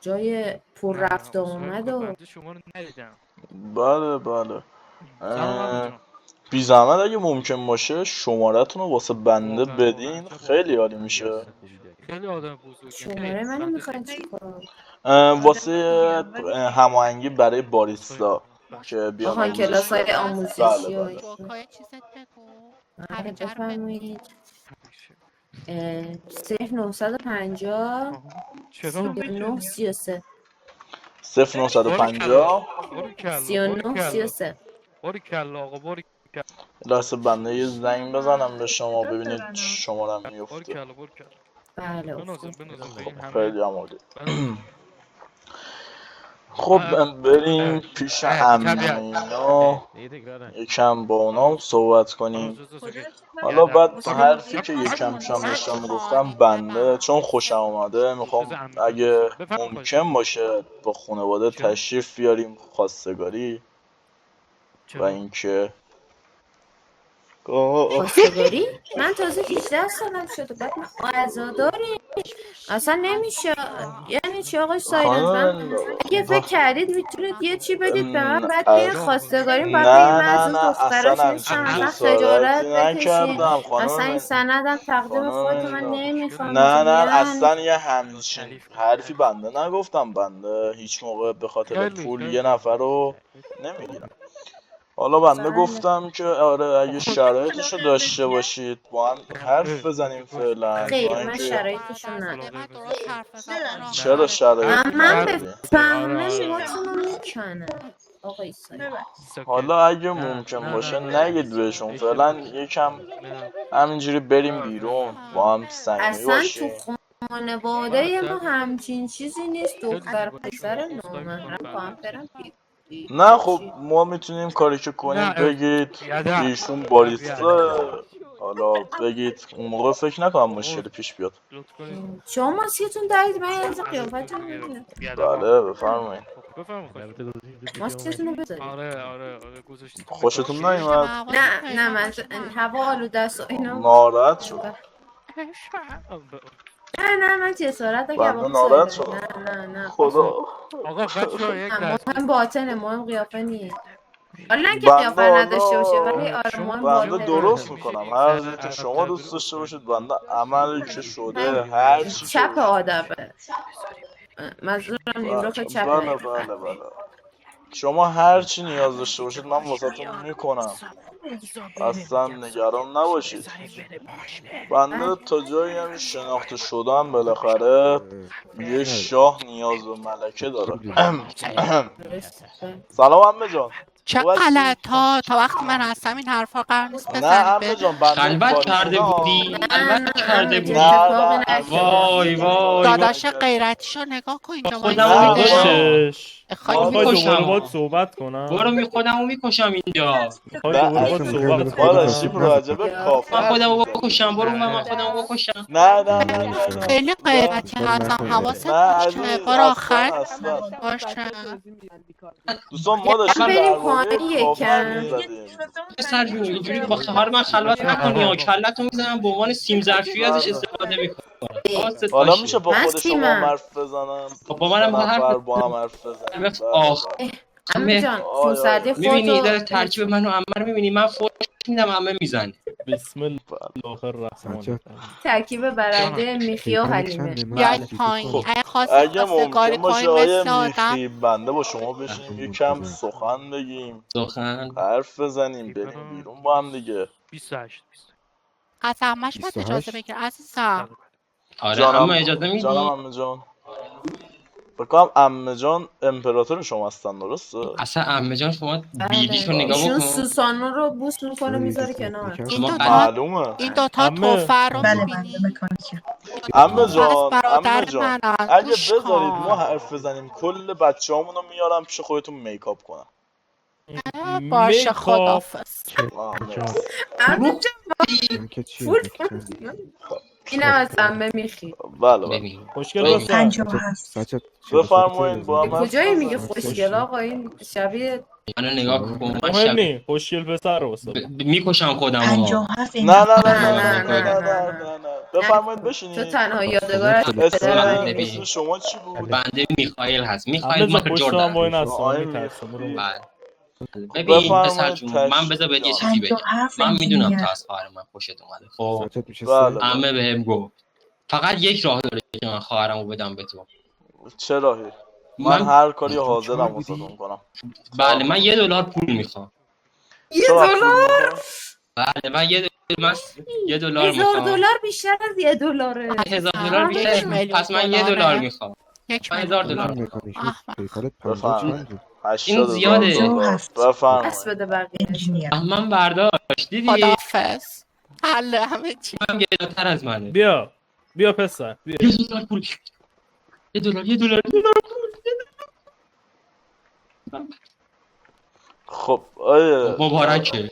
جای پر رفت و آمد و شما رو ندیدم. بله بله. سلام بی زحمت اگه ممکن باشه شمارتون رو واسه بنده بدین خیلی عالی میشه. خیلی آدم بزرگی. شماره منو میخواین چیکار؟ واسه هماهنگی برای باریستا که بیان آهان آموزش کلاس‌های بدن. آموزشی بله و بله. جوکای چیزت بگو. بله بفرمایید. 0950 39 33 0950 39 33. باریکلا آقا باریکلا. لحظه بنده یه زنگ بزنم به شما ببینید شمارم میفته. باریکلا. بله بنازم خیلی عمالی. خب بریم پیش امینا یکم با اونا صحبت کنیم. حالا بعد حرفی که یکم شام داشتم میگفتم بنده چون خوشم اومده میخوام اگه ممکن باشه با خانواده تشریف بیاریم خواستگاری و اینکه خواستگاری؟ من تازه 18 سالم شده بعد من عزاداری اصلا نمیشه. یعنی چی آقای سایلنت؟ من اگه فکر کردید میتونید یه چی بدید به من بعد بیاین خواستگاریم بعد بگید من از اون دختراش نیستم اصلا خجالت بکشین. اصلا این سندم تقدیم خودت من نمیخوام. نه اصلا یه همچین حرفی بنده نگفتم. بنده هیچ موقع به خاطر پول یه نفر رو نمیگیرم. حالا بنده گفتم که آره اگه شرایطشو داشته باشید با هم حرف بزنیم فعلا. خیر من شرایطشو ندارم. چرا شرایط من بفهمه موهاتون رو میکنه آقای سایلنت. حالا اگه ممکن باشه نگید بهشون فعلا یکم همینجوری بریم بیرون با هم صمیمی اصلا باشیم. تو خانواده ما همچین چیزی نیست دختر پسر نامحرم با هم برن نه خب ما میتونیم کاری که کنیم بگید ایشون باریستا. حالا بگید اون موقع فکر نکنم مشکلی پیش بیاد. شما ماسکتون دارید من از قیافتون میدونم. بله بفرمایید. ماسکتون رو بذارید. آره گذاشتید. خوشتون نیومد؟ نه من هوا آلوده است و اینا. ناراحت شد. نه من جسارت بنده ناراحت شد. نه خدا. آقا بچه‌ها یک لحظه مهم باطنه مهم قیافه نیست. حالا نه که قیافه نداشته باشه ولی آره مهم بنده باطنه. درست میکنم هر چیزی که شما دوست داشته باشید. بنده عملی که شده هر چی چپ آدمه منظورم نیمروخ چپه. بله شما هر چی نیاز داشته باشید من واسهتون میکنم. اصلا نگران نباشید. بنده تا جایی هم شناخته شدم بالاخره یه شاه نیاز به ملکه داره. سلام عمه جان. چه غلط ها تا وقتی من هستم این حرفا قرار نیست نه بزنی عمه جان بنده خلوت کرده بودی خلوت کرده بودی. وای داداش غیرتیشو نگاه کن اینجا خودمو داداشش خودمو میخوای دوباره میکشم. باید صحبت کنم؟ برو خودمو میکشم اینجا. میخوای دوباره باید صحبت داداشیم کنم؟ راجبه کافه من خودمو بکشم. برو من خودمو بکشم. نه خیلی غیرتی هستم حواست باشه برو آخر باشه. دوستان ما داشتیم بریم درباره پایین کافه یکم. می‌زدیم. پسر جون اینجوری با خواهر من خلوت نکنی یا کلتو میزنم به عنوان سیم ظرفی ازش استفاده بنده میکنم حالا میشه با من خود شما سیمم. حرف بزنم؟ خب با منم سه نفر حرف با هم حرف بزنیم. بزن. آخ عمو جان تو سردی میبینی خودتو داره ترکیب منو عمه رو میبینی، من فوش میدم عمه میزنه. بسم الله الرحمن سجاد الرحیم. ترکیب برنده میخی و پیکانت حلیمه چنده؟ من بیاید چیزی پایین کن. اگه خواستید اگه خواستگاری ممکن باشه کنید آیه مثل آدم میخی بنده با شما بشینیم بله، یکم بله. سخن بگیم، سخن حرف بزنیم، بریم بیرون با هم دیگه. 28 از همش باید اجازه 28 بگیر عزیزم. آره اما اجازه جانم میدی؟ عمه جان. بکنم عمه جان امپراتور شما هستن درسته؟ اصلا عمه جان شما بیلیشو بله نگاه ایشون بکن. سوسانو رو بوس میکنه چرا میذاره دیسلایک کنار. نکرد؟ این شما دوتا معلومه. این دوتا عمه توفر رو بله میبینی؟ بنده مکانیکم. عمه توفر از جان برادر جان منن اگه گوش بذارید ما کن. حرف بزنیم کل بچه‌هامون رو میارم پیش خودتون میکاپ کنم. باشه میکاپ خدافز. میکاپ عمو من که چیه؟ فول من که چنده؟ اینم از عمه میخی. بله ببین خوشگل بله. پسر. 57 سجاد 44 بفرمایید با هم حرف کجایی میگه بزنیم. خوشگل آقا این شبیه منو نگاه کن، من مهم شب نی خوشگل پسر رو واسه میکشم خودمو. 57 نه نه نه نه نه نه نه نه نه نه نه نه نه نه بفرمایید تو بشینید. تنها شما یادگار از 43 پدر اسم منی. ببین. اسم شما چی بود؟ بنده میخائیل هست، همه میخائیل جا ماکر پشت هم با این جردن. هستم من آقای میترسم برو میخی ببین پسر بفرمایید جون، من بذار بهت یه جان. چیزی بگم. 57 من میدونم انجینیر. تو از خواهر من خوشت اومده خب. سجاد میشه بله 3 عمه بهم گفت فقط یک راه داره که من خواهرمو بدم به تو. چه راهی؟ من هر کاری تو 4 حاضرم بودی؟ واسهتون کنم. بله من $1 پول میخوام. $1 چقدر پول میخوای؟ بله من من $1 $1000 میخوام. بیشتر از $1. $1000 یک بیشتر، میلیون پس من $1 دلاره. میخوام. 1 من میلیون $1000 خانم دلار. میخوام. مکانیک احمد. پیکانت 50 بفرمایید. چند بود؟ این زیاده. $80,000 57 پس بفرمایید. بده بقیه انجینیر. من برداشت دیدی؟ خدافز. حل همه چی. هم گرونتر از منه. بیا پسر بیا. $1 پول. $1 خب آیه مبارکه.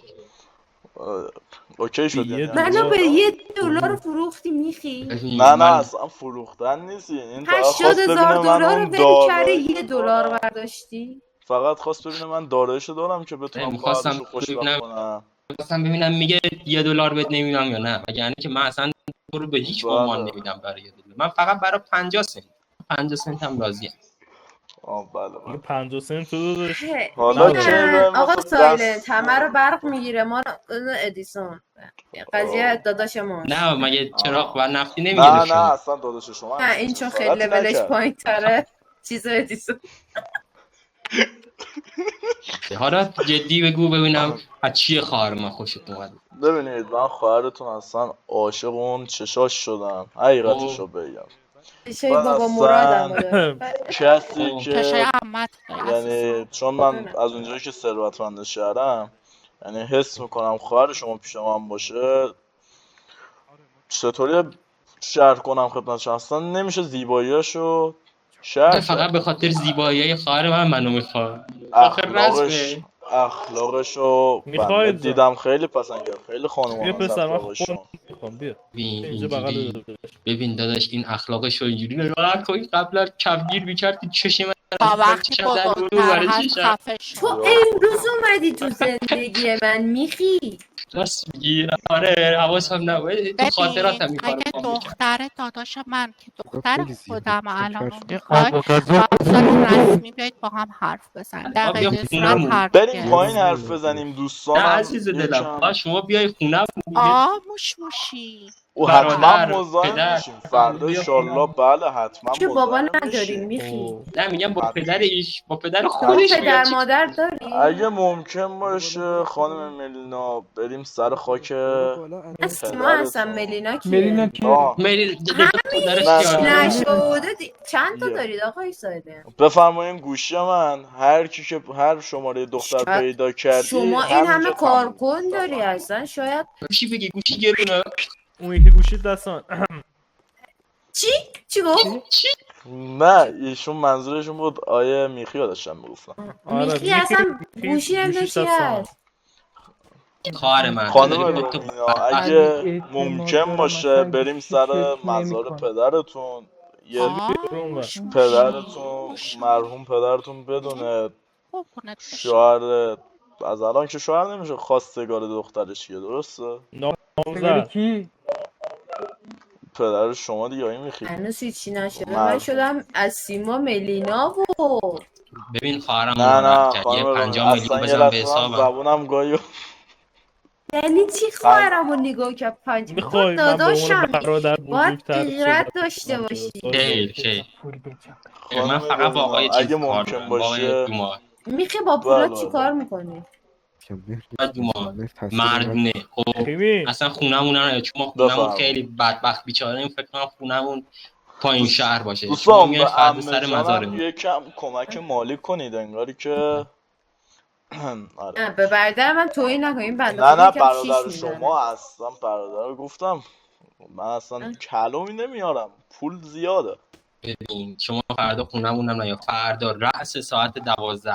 اوکی شد یعنی منو به همینجا؟ $1 فروختی میخی. نه نه اصلا فروختن نیست، این فقط خواست ببینه من $80,000 رو اون ول کردی دارایی $1 برداشتی. فقط خواست ببینه من دارایشو دارم که بتونم میخواستم خواهرشو خوشبخت ببینم کنم. ببینم میگه $1 بهت نمیدم یا نه، یعنی که من اصلا تو رو به هیچ عنوان بله نمیدم برای $1. من فقط برای 50 سنت 50 سنت هم راضیم. بله دیگه بله. 50 سنت تو داداش. حالا که میگن به آقا سایلنت دست همه رو برق میگیره ما ادیسون قضیه داداش ماست. نه مگه چراغ و نفتی نه نمیگیره نه شما؟ اصلا داداش شما نه همچین این چون خیلی جسارتی لولش نکرد. پایین تره چیز ادیسون. حالا جدی بگو ببینم از چیه خواهر من خوشت اومده؟ ببینید من خواهرتون اصلا عاشق اون چشاش شدم حقیقتشو بگم. چشای من بابا مرادم اصلا داره. کسی چشای که عمت یعنی چون من از اونجایی که ثروتمند شهرم یعنی حس میکنم خواهر شما پیش من باشه چطوری شرح کنم خدمتش، اصلا نمیشه زیباییاشو شرح فقط کرد. به خاطر زیبایی خواهر من منو میخواد. آخه رسمه. اخلاقشو بنده میخائیل جان دیدم خیلی پسند کرد، خیلی بیا خانومان از پسر من اخلاقشون. میخوام بیا ببین اینجا بغل اینجوری ببین داداش این اخلاقش رو اینجوری نگاه کن، قبلا کفگیر میکرد تو چشم من تا من وقتی چقدر رو بزرگتر برای هست چشم خفه تو شو. امروز اومدی تو زندگی من میخی. راست میگی. آره حواسم نبود تو ببین خاطراتم این کارو اگه میکنم میکرد. دختر داداش من که خدا دختر خیلی زیاده خودم گفتم الان رو چشم. میخوای باید صورت رسمی بیاید با هم حرف بزن در بیا غیر صورت خونمون. حرف بریم پایین گرفت. حرف بزنیم نه دوستانم عزیز دلم یکم. شما بیای خونم دیگه. موش موشی او حتما برادر مزاحم پدر میشیم فردا بیا انشالله، خونم. بله حتما چه بابا مزاحم نداریم میشیم. میخی. نه میگم با حت... پدرش با پدر شما خودش میاد پدر چی. مادر داری؟ اگه ممکن باشه خانم ملینا بریم سر خاک برو بالا من سیما هستم پدرتون. ملینا ملینا کیه؟ کیه؟ میری پدرش نه کیاره؟ نه نشده چند تا یه. دارید آقای سایلنت؟ بفرمایین گوشی من هر کی که هر شماره دختر پیدا کردی شما این همه همینجا تموم. کارکن داری اصلا شاید گوشی بگی گوشی گرونه. اون یکی گوشی دستان چی؟ چی گفت؟ چی؟ نه ایشون منظورشون بود آیه میخی رو داشتم میگفتم. آره میخی اصلا گوشی نمیده گوشیش چی دست من هست؟ خواهر من تو خانم داری با تو رومینا علی اگه اعتماد ممکن دارم باشه اصلا بریم گوشی سر چک مزار نمیکنه. پدرتون یه موش موشی پدرتون موش مرحوم پدرتون بدونه قربونت بشم. شوهر از الان که شوهر نمیشه خواستگار دخترش کیه، درسته؟ نامزد کی؟ پدر شما دیگه آقای میخی. هنوز هیچی نشده. من شدم از سیما ملینا و ببین خواهرم نه کرد یه خانم 50 میلیون اصلا یه بزن به لحظه من حسابم. زبونم گایو. یعنی چی خواهرم رو نگاه کرد 5 تو میخوای من به عنوان داداشم برادر باید بزرگتر غیرت صحبت داشته کنم باشی. خیر من خانم فقط با آقای رومینا چیز اگه کار ممکن دارم با آقای باشه دوما. میخی با پولا چی کار میکنی؟ مردونه خب اصلا خونمون هم چون ما خونمون خیلی بدبخت بیچاره فکر کنم خونمون پایین شهر باشه. شما دوستان میای به فردا عمه سر جانم مزارمون. یکم کمک مالی کنید انگاری که آره. نه به برادر من توهی نکنیم بنده نه خدا نه یکم شیش برادر میزنه. شما اصلا برادر گفتم من اصلا کلومی نمیارم پول زیاده. ببین شما فردا خونمون هم نیا فردا رأس ساعت 12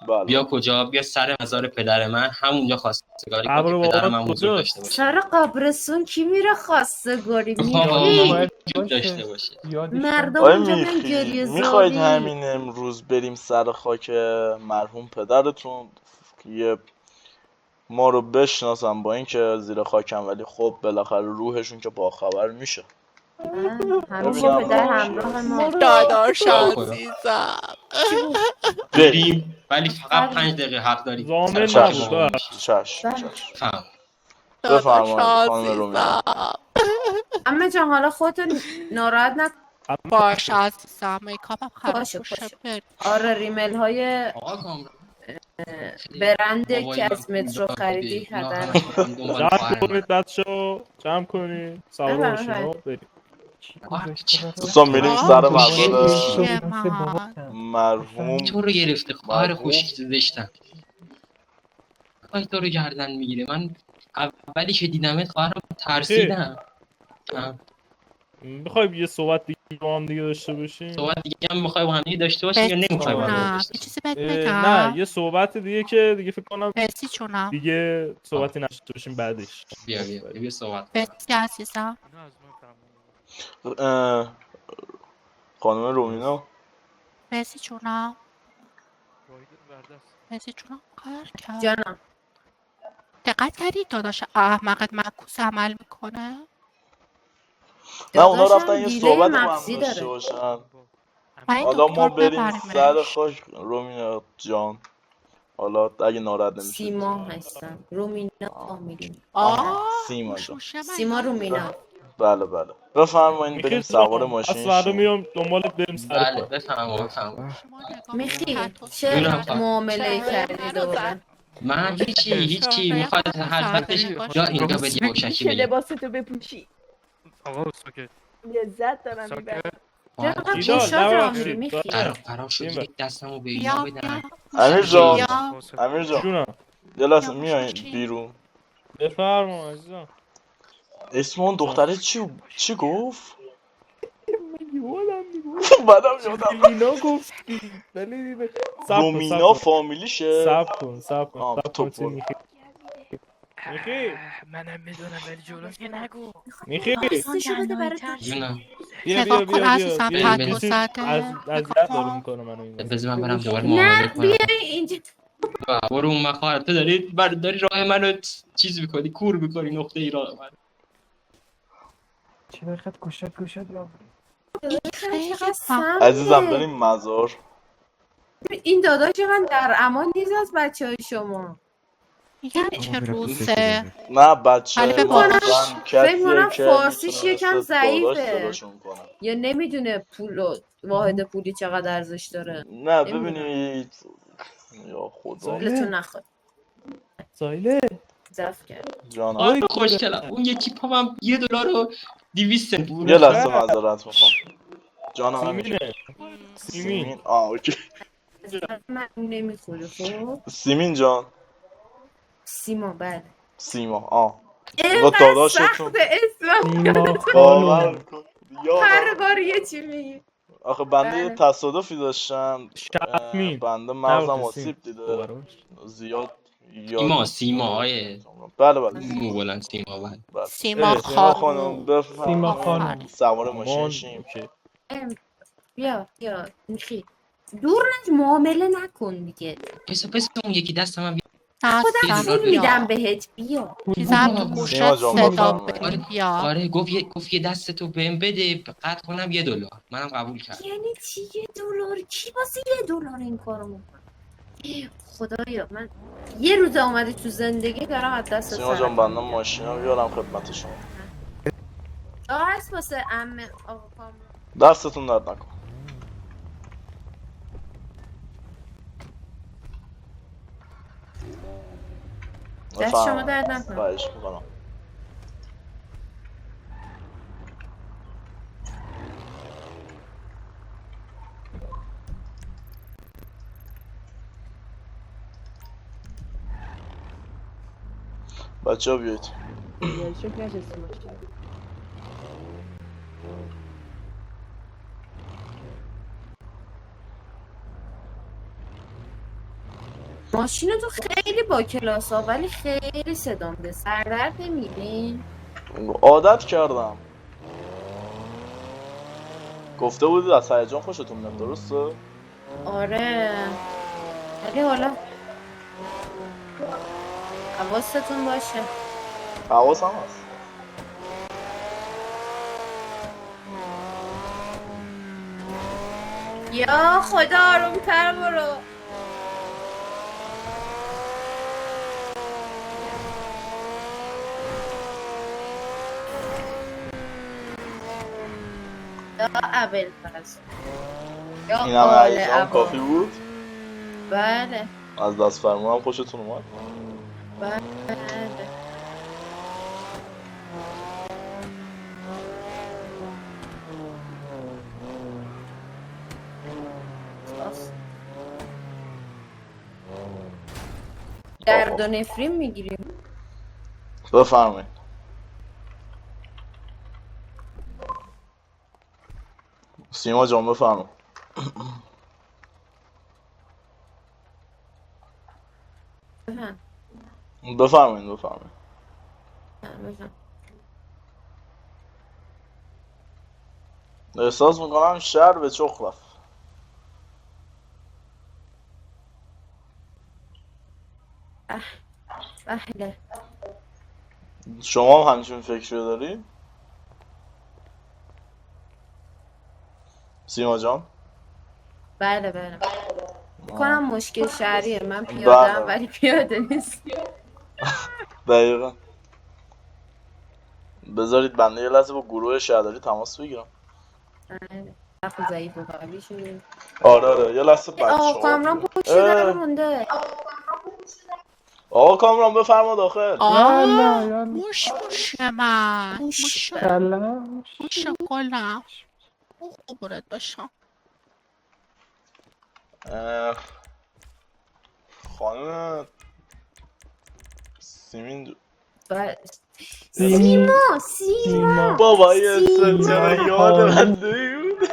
بله. بیا کجا بیا سر مزار پدر من همونجا خواستگاری کن قبر که پدرم بابات هم حضور کجاست؟ داشته باشه. سر قبرستون کی میره خواستگاری بابا میخی؟ ما وجود داشته باشه. مردم آقای اونجا میان میخی گریه میخواید زاری. همین امروز بریم سر خاک مرحوم پدرتون یه ما رو بشناسم با اینکه زیر خاکم ولی خب بالاخره روحشون که باخبر میشه. همیشه پدر همراه ما. داداش عزیزم بریم ولی فقط 5 دقیقه حق داری زامن سر نبود بابا چشم فهم. داداش بفرمایید خانم رومینا. عزیزم اما جان حالا خودتون ناراحت نکن. باشه عزیزم میکاپم خراب باشه بشه آره ریمل های آقا کامران برنده که از مترو خریدی هدر. جمع کنید بچه‌ها جمع کنید سوار باشین و بریم. دوستان میریم سر مزار چیه من مرحوم تو رو گرفته خواهر خوشی زشتم تو رو گردن میگیره. من اولی که دیدمت خواهرم ترسیدم. میخوای یه صحبت دیگه با هم دیگه داشته باشیم؟ صحبت دیگه هم میخوای با هم دیگه داشته باشیم یا نمیخوای با هم دیگه داشته یه چیزی باشیم؟ بهت بگم نه یه صحبت دیگه که دیگه فکر کنم بسی چونم دیگه صحبتی نشته باشیم بعدش. بیا صحبت بسی عزیزم خانم رومینا بسی چونم بسی چونم کار کرد جانم دقت کردی داداش احمقت معکوس عمل میکنه نه اونا رفتن داداشم یه دیله صحبت با هم مغزی داشته داره. باشن. من این حالا ما دکتر بریم سر ببریمش خاک رومینا جان. حالا اگه ناراحت نمیشه سیما هستم رومینا آمیلی سیما جان سیما رومینا. بله بله بفرمایید بریم میخی سوار از ماشین فردا شیم. میام دنبالت بریم سر بله کار. بفهم میخی چه معامله کردی دوباره؟ من هیچی میخواد حرفتش یا اینجا بدی باشکی بگم لباستو بپوشی آقا ساکت لذت دارم میبرم چقدر ایدال گوشات را میری نبخشید میخی؟ قرار شد یک دستمو به اینا بدم. امیر جان امیر جونم جان یه لحظه میایین بیرون. بفرما عزیزم. اسم اون دختره چی گفت؟ یادم بعدم یادم اینا گفتی ولی رومینا فامیلیشه. صبر کن تو چه میخی منم میدونم ولی جلو که نگو. میخی راستشو بده برای جونم بیا عزیزم پتو زده اذیت داره میکنه منو این بذار من برم دوباره معامله نه کنم. بیا اینجا برو اون مخاطر تو داری راه منو چیز میکنی کور میکنی نقطه ای راه من. چه وقت گوشت یا چقدر سمه. عزیزم بریم مزار. این داداش من در امان نیست از بچه های شما. میگم چه روزه نه بچه کنم فکر کنم که فارسیش میتونه یکم مثل داداش ضعیفه صداشون کنه. یا نمیدونه پول واحد پولی چقدر ارزش داره. نه ببینید یا خدا پولتون نخواد سایله ضعف کرد جانم آره خوشگلم اون یکی پامم $1 و 200 سنت بود. یه لحظه معذرت میخوام جانم امیر. سیمین اوکی من نمیخوره خب سیمین جان سیما بله سیما با اینقدر داداشتون سخت اسمم باور کن هر بار یه چی میگی. آخه بنده یه تصادفی داشتم شفمین بنده مغزم آسیب دیده زیاد سیما آیه بله بله مو بلند سیما بله سیما خانم سیما بفرمایید خانم سوار ماشین شیم. بیا میخی دور معامله نکن دیگه. پس اون یکی دست من خودم پول میدم بهت بیا. چیزم تو گوشت صدا بیا. آره گفت یه دستتو بهم بده قطع کنم $1. منم قبول کردم. یعنی چی $1؟ کی واسه $1 این کارو میکنه؟ خدایا من یه روز اومده تو زندگی دارم از دست سیما جان بنده ماشینم بیارم خدمت شما. هست واسه عمه آقا کامران. دستتون درد نکن. دست شما درد نکن. خواهش میکنم. بچه ها بیایید. ماشین تو خیلی با کلاس ها ولی خیلی صدا میده. سردرد نمیگیرین؟ عادت کردم. گفته بودید از هیجان خوشتون میاد درسته؟ آره ولی حالا حواستون باشه. حواسم هست. یا خدا آرومتر برو. یا اول پس یا این همه هیجان کافی بود؟ بله. از دست فرمونم خوشتون اومد؟ بله. درد و نفرین میگیریم. بفرمایید. سیما جان بفرمایید. بفرمایید. احساس میکنم شهر به چخ رفت. بله. شما هم همچین فکری داری؟ سیما جان؟ بله کنم مشکل شهریه. من پیاده‌ام ولی پیاده نیست. دقیقا. بذارید بنده یه لحظه با گروه شهرداری تماس بگیرم. خب ضعیف و قوی شده. آره یه لحظه بچه آقا کامران پشت در مونده. آقا کامران بفرما داخل. موش من موش گلم خبرت باشم. خانم سیمین سیما بابا یه چرا یاد بنده بود.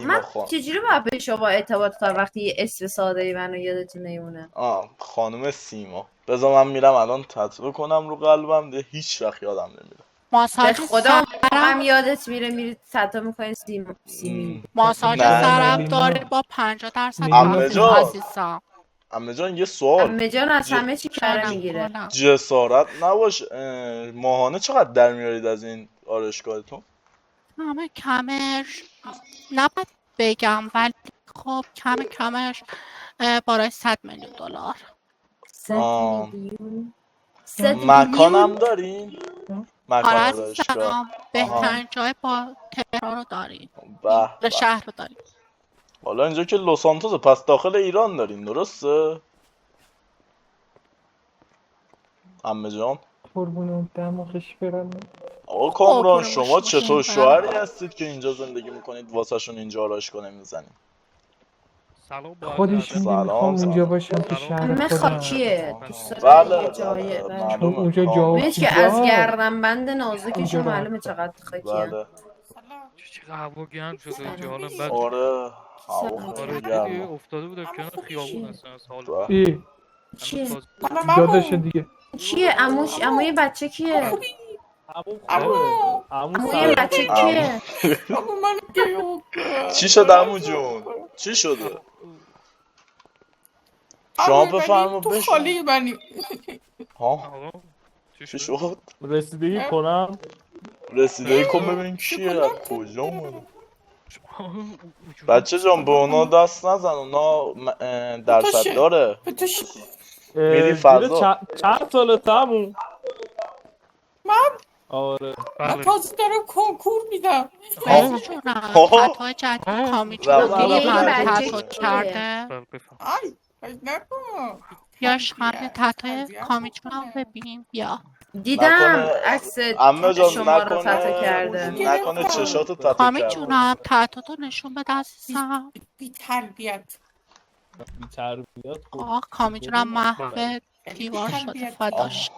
من چجوری باید به شما اعتماد کنم وقتی یه اسم ساده‌ای منو یادتون نمیمونه؟ خانم سیما. بذار من میرم الان تتو کنم رو قلبم ده هیچ وقت یادم نمیره. ماساژ خدا هم یادت میره تتو میکنی سیمی. ماساژ سرم داره با 50% عزیزم. عمه جان یه سوال. عمه جان از همه چی کره میگیره. جسارت نباش. ماهانه چقدر در میارید از این آرایشگاهتون؟ همه کمش نباید بگم ولی خب کمش بالای $100 میلیون. 100 میلیون؟ مکانم دارین؟ آره عزیزم بهترین جای با تهران رو دارین. به شهر رو دارین. حالا اینجا که لس سانتوسه پس داخل ایران دارین درسته؟ عمه جان قربون دماغش برم. آقا کامران شما چطور شوهری هستید که اینجا زندگی میکنید واسه شون اینجا آرایشگاه نمیزنید؟ خودش میگه میخوام اونجا باشم تو شهر خودم. خاکیه. بله چون اونجا جا ببینید که از گردن بند نازکش معلومه چقدر خاکیه. بله چقدر هوا گرم شده اینجا حالا بعد آره هوا خیلی گرمه. افتاده بودم کنار خیابون اصلا سال. کیه؟ داداشه دیگه. کیه؟ عموی بچه کیه؟ عموی بچه کیه؟ چی شد عمو جون؟ چی شده؟ شما بفرما تو خالی منی. ها چی چی شد؟ شد؟ رسیدگی کنم. رسیدگی کن ببینیم کیه از کجا اومده. بچه جان به اونا دست نزن، اونا درصد داره. میری فضا. چند ساله تموم؟ من؟ آره. من تازه دارم کنکور میدم. رئیس جونم تتو جدید کامی جونم دیدی من تتو کرده. ای نکن. بیا شامل تتو کامی جونم ببین بیا. دیدم عکس عمه جان شما رو تتو کرده. نکنه چشاتو تتو کامی کرده. جونم تتو تو نشون بده عزیزم. بی تربیت. بی تربیت. آه کامی جونم محو دیوار شده فداش.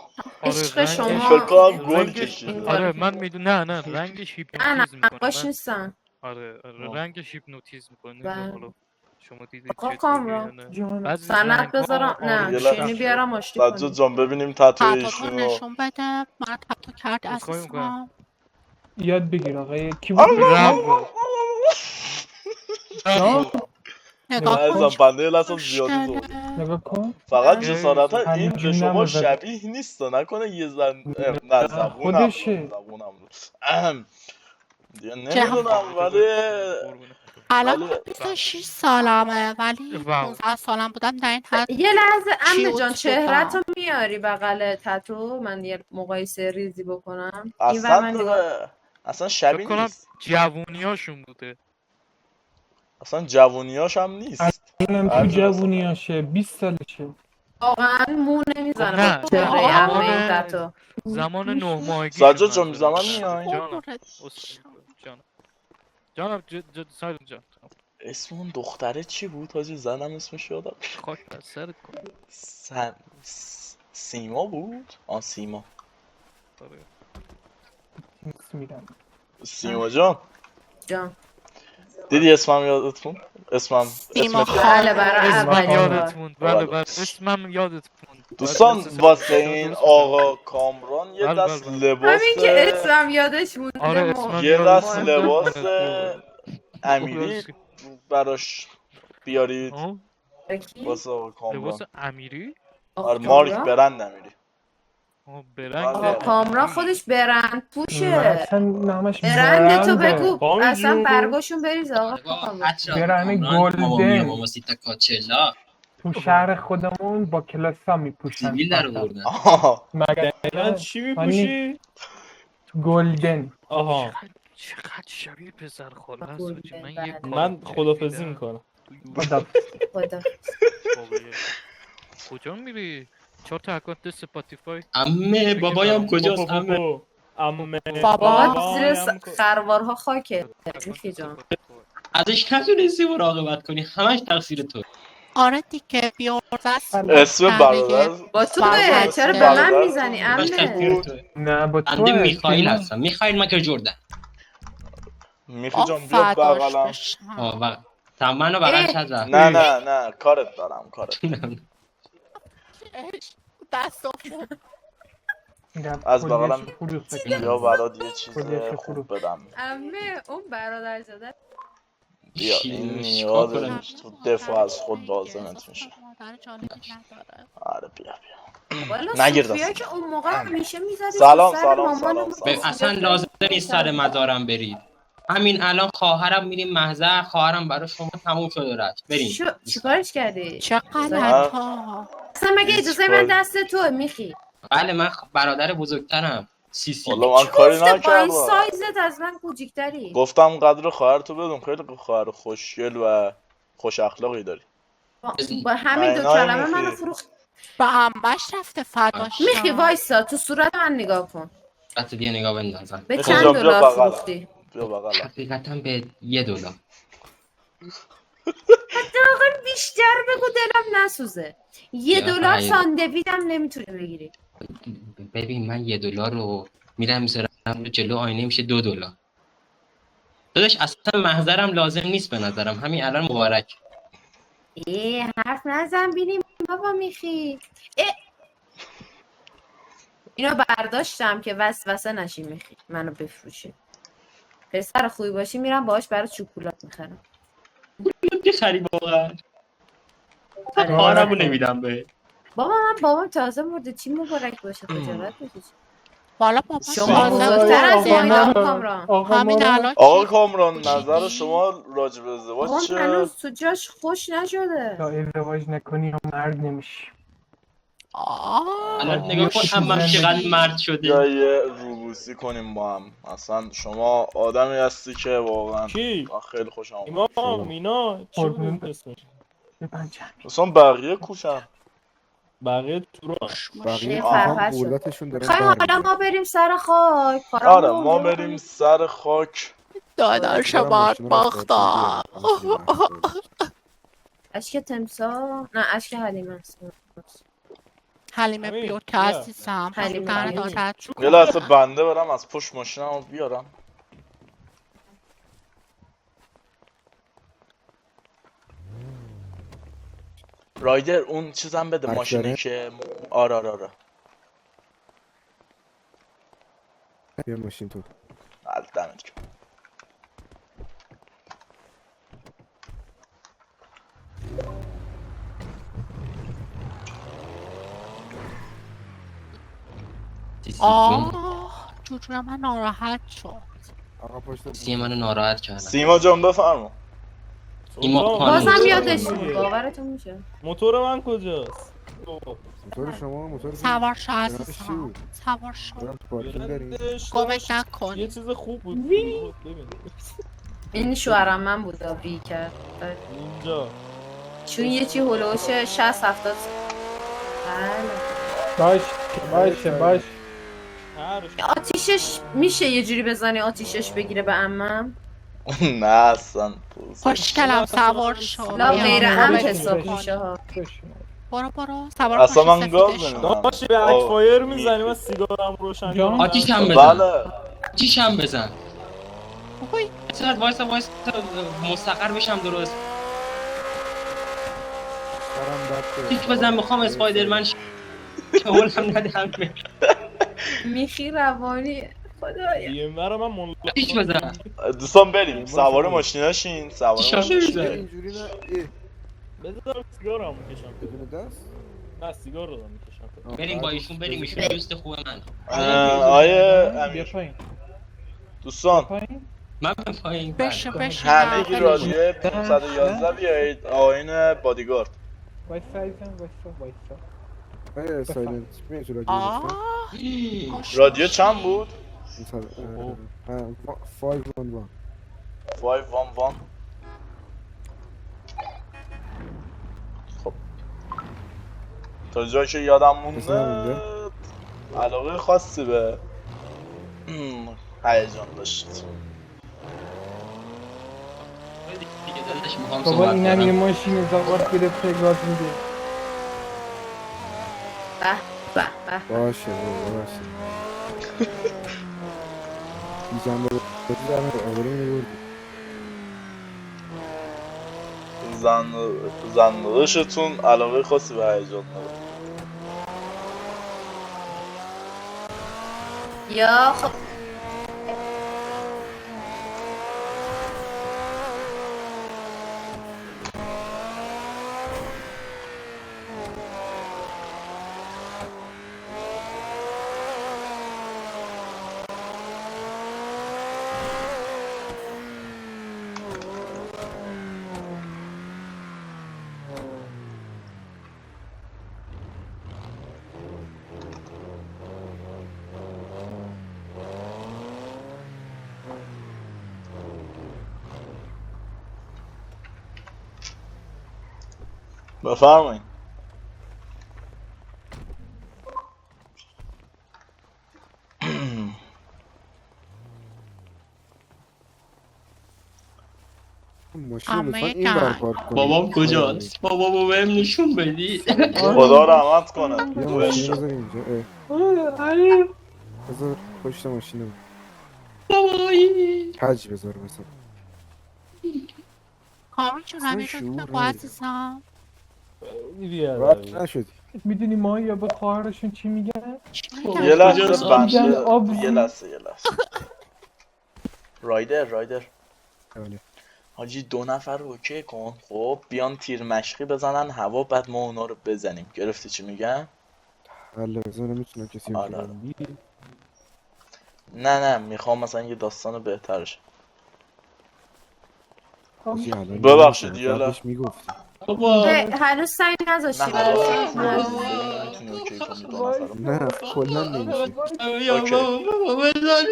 عشق شما فکر کنم گل کشیده. آره من میدونم نه رنگش هیپنوتیزم میکنه. باش نیستم. آره رنگش هیپنوتیزم میکنه. حالا شما دیدید آقا کامران بعضی سند بذارم نه شیرینی بیارم آشتی سجاد کنیم. جان ببینیم تتو تتو ایشونو. نشون بده من تتو کرد عزیزم. یاد بگیر آقا کی بود؟ نگاه کن عزیزم بنده لحظه زیادی زودی. نگاه کن فقط جسارتا این به شما شبیه نیست نکنه یه زن نه زبونم دیگه نمیدونم ولی الان 26 سالمه ولی 15 سالم بودم در این حد. یه لحظه عمه جان چهره‌تو میاری بغل تتو من یه مقایسه ریزی بکنم. اصلا شبیه نیست. جوونیاشون بوده. اصلا جوونیاش هم نیست. اینم تو جوونیاشه 20 سالشه. واقعا مو نمیزنه با چهره عمه این تتو. زمان 9 ماهگی سجاد جان زمان میای؟ جانم سایدون جان. اسم اون دختره چی بود حاجی؟ زنم اسمش یادم خاک بر سرت کنم. سیما بود؟ سیما. سیما جان دیدی اسمم یادت موند؟ اسمم بله برای اسمم یادت موند. بله اسمم یادت موند. دوستان واسه این آقا کامران یه دست لباس همین که اسمم یادش مونده یه دست لباس امیری براش بیارید واسه آقا کامران. لباس امیری؟ آره مارک برند امیری. آقا کامران خودش برند پوشه. اصلا نامش برند تو بگو اصلا برگاشون بریز آقا کامران. برند گلدن تو شهر خودمون با کلاسا میپوشن. سیبیل در آوردن. مگر چی میپوشی؟ گلدن. آها چقدر شبیه پسر خاله است. من خدافظی میکنم. خدا کجا میری؟ 4 تا اکانت سپاتیفای. عمه بابایم کجاست عمه؟ عمه بابا زیر خروارها خاکه. میخی جان ازش نتونستی مراقبت کنی همش تقصیر تو. آره دیگه بیارده است. اسم برادر با تو چرا به من میزنی عمه؟ نه با تو بنده میخائیل هستم. میخائیل مکر جردن. میخی جان بیا بغلم. منو بغلش از نه کارت دارم کارت. از بغلم بیا برات یه چیز خوب بدم. عمه اون برادر زاده بیا این نیازش تو دفاع از خود لازمت میشه. آره بیا نگیر دست. که اون موقع همیشه میزدی سلام اصلا لازم نیست سر مزارم برید. همین الان خواهرم میریم محضر. خواهرم برای شما تموم شده رفت. بریم. چیکارش کردی؟ چقدر ها اصلا مگه اجازه من دست تو میخی؟ بله من برادر بزرگترم. سی والله من کاری نکردم. با این سایزت از من کوچیک‌تری. گفتم قدر خواهر تو بدون. خیلی خواهر خوشگل و خوش اخلاقی داری. با همین دو کلمه منو فروخت. با همش رفته فداش. میخی وایسا تو صورت من نگاه کن. حتی دیگه نگاه بندازم. به چند دلار فروختی؟ بیا بغلم. حقیقتا به $1. حداقل بیشتر بگو دلم نسوزه. $1 ساندویچم نمیتونی بگیری. ببین من $1 رو میرم میذارم جلو آینه میشه $2. داداش اصلا محضرم لازم نیست به نظرم. همین الان مبارک. حرف نزن بینیم بابا میخی. اینو برداشتم که وسوسه نشی میخی منو بفروشی. پسر خوبی باشی میرم باهاش برای شکلات میخرم. بخری واقعا. کارمو نمیدم به بابا من بابام تازه مرده، چی مبارک باشه، خجالت بکش. والا بابا شما تازه بزرگتر از مرده. مایدان کامران. همین الان آقا کامران نظر شما راجع به ازدواج بابام چیه؟ هنوز تو جاش خوش نشده. تا ازدواج نکنی هم مرد نمیشی. الان نگاه کن عمم چقدر مرد شده. یا یه روبوسی کنیم با هم. اصلا شما آدمی هستی که واقعا کی؟ خیلی خوشم اومد. ایمان مینا چی بود اسمش؟ اصلا بقیه کوشن. بقیه تو رو بقیه فرفر هم شد. قولتشون دارن خیلی حالا برمی‌گردن. ما بریم سر خاک. آره ما بریم سر خاک. داداش برم من ماشین رو از پارکینگ باختم. بیارم. اشک تمسا نه اشک حلیمه است. حلیمه همین، بیوت بیا. عزیزم حلیمه دهن بیوت. دادت یه لحظه بنده برم از پشت ماشینم بیارم. رایدر اون چیزم بده برک ماشینه داره؟ که آره بیا ماشین تو. دمت گرم. جوجوی من ناراحت شد. آقا پشت سی منو ناراحت کردم. سیما جان بفرما. بازم یادش بود، باورتون میشه. موتور من کجاست؟ موتور شما موتور سوار شو کنارش چی عزیزم بود؟ سوار شو دارم تو پارکینگ داریم. گمش نکن. یه چیز خوب بود. ببین این شوهرم من بود بی کرد اینجا چون یه چی هلوش 60-70. باشه آتیشش میشه یه جوری بزنی آتیشش بگیره به عمم؟ نه اصلا خوشگلم سوار شو. لا بیا. غیر ام گمش حساب نکن. میشه ها. برو سوار اصلا پاشو من گاز سفیدش شو. نمیدونم. داشتی به اکفایر میزنی من سیگارم روشن کنم. آتیش هم بزن. بله آتیش هم بزن. چقدر وایسا مستقر بشم درست. آتیش بزن میخوام اسپایدرمن که اولم ندهم. میخی روانی خدایا. یه مرا من مونلا آتیش بزن. دوستان بریم سوار ماشیناشین. سوار ماشیناشین. اینجوری نه. بذار سیگارم میکشم. بدون دست؟ نه سیگار رو میکشم. بریم با ایشون بریم ایشون دوست خوب من. آیه امیر دوستان من پایین. بشین همه رادیو 511 بیایید آیین بادیگارد. وایسا عزیزم وایسا آیا سایلنت میای تو رادیو لطفا؟ رادیو چند بود؟ 511 511. خب تا جایی که یادم مونده علاقه خاصی به هیجان داشتید. بابا اینم یه ماشین زاغار گرفته گاز میده. به باشه باشه بیجان به درمه آوری میبردی. زندادشتون علاقه خاصی به هیجان داره. یا خب بفرمایید. ماشین لطفا این بر پارک کنی. بابام کجاست؟ بابامو بهم نشون بدی. خدا رحمت کنه. بیا تو ماشین عشق. بذار اینجا. بذار پشت ماشینم. بابایی. کج بذار مثلا. کامی چون همه رو با عزیزم رد نشدی. میدونی ما یا به خواهرشون چی میگن؟ یه لحظه بنده آبزی. یه لحظه رایدر بله. حاجی 2 نفر رو اوکی کن، خب بیان تیر مشقی بزنن هوا، بعد ما اونا رو بزنیم. گرفتی چی میگم؟ حالا بزنه میتونم کسی آره. رو نه میخوام مثلا یه داستان بهترش. ببخشید یه لحظه میگفتی بابا هنوز سنگ نذاشتی براش؟ نمیتونی اوکی کنی 2 نفر رو. نه کلا نمیشه. یا بابا بذار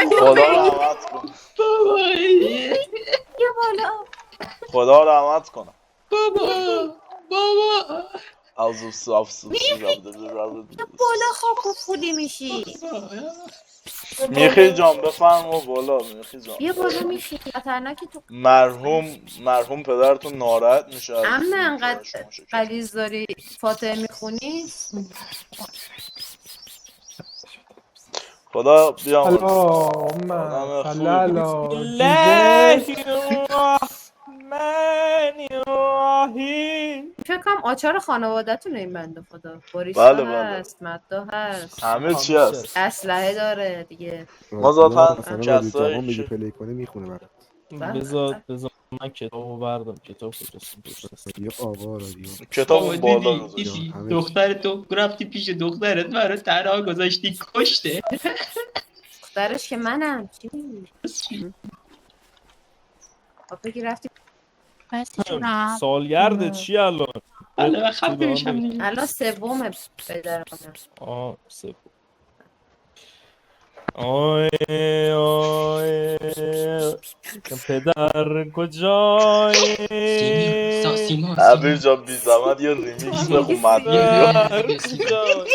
خدا رحمت کن. بابا یه بالا خدا رحمت کنه. بابا بالا خواب خودی میشی. میخی جان بفرما بالا. میخی جان بیا بالا میشی خطرناکی تو. مرحوم پدرتون ناراحت میشه. عمه انقدر غلیظ داری فاتحه میخونی؟ خدا بیامرز. اللهم صل علی الله الرحمن الرحیم. فکر کنم آچار خانوادتونه این بنده خدا. باریستا بله. هست، مددا هست، همه چی هست. اسلحه داره دیگه. ما ذاتاً مثلا کسایی جوان بگی که پلی کنه میخونه برات. بذار من کتابو بردم. کتاب کجاست؟ یا آقا رادیو کتاب بالا گذاشت. دختر تو رفتی پیش دخترت برای تنها گذاشتی کشته. دخترش که منم. چی میگی؟ بگی رفتی سالگرد چی الان؟ الان خفه میشم دیگه. الان سومه پدرم. سوم. آی پدر کجای؟ سیما عبیر جان بی زحمت یه ریمیکس بخون مدنایی.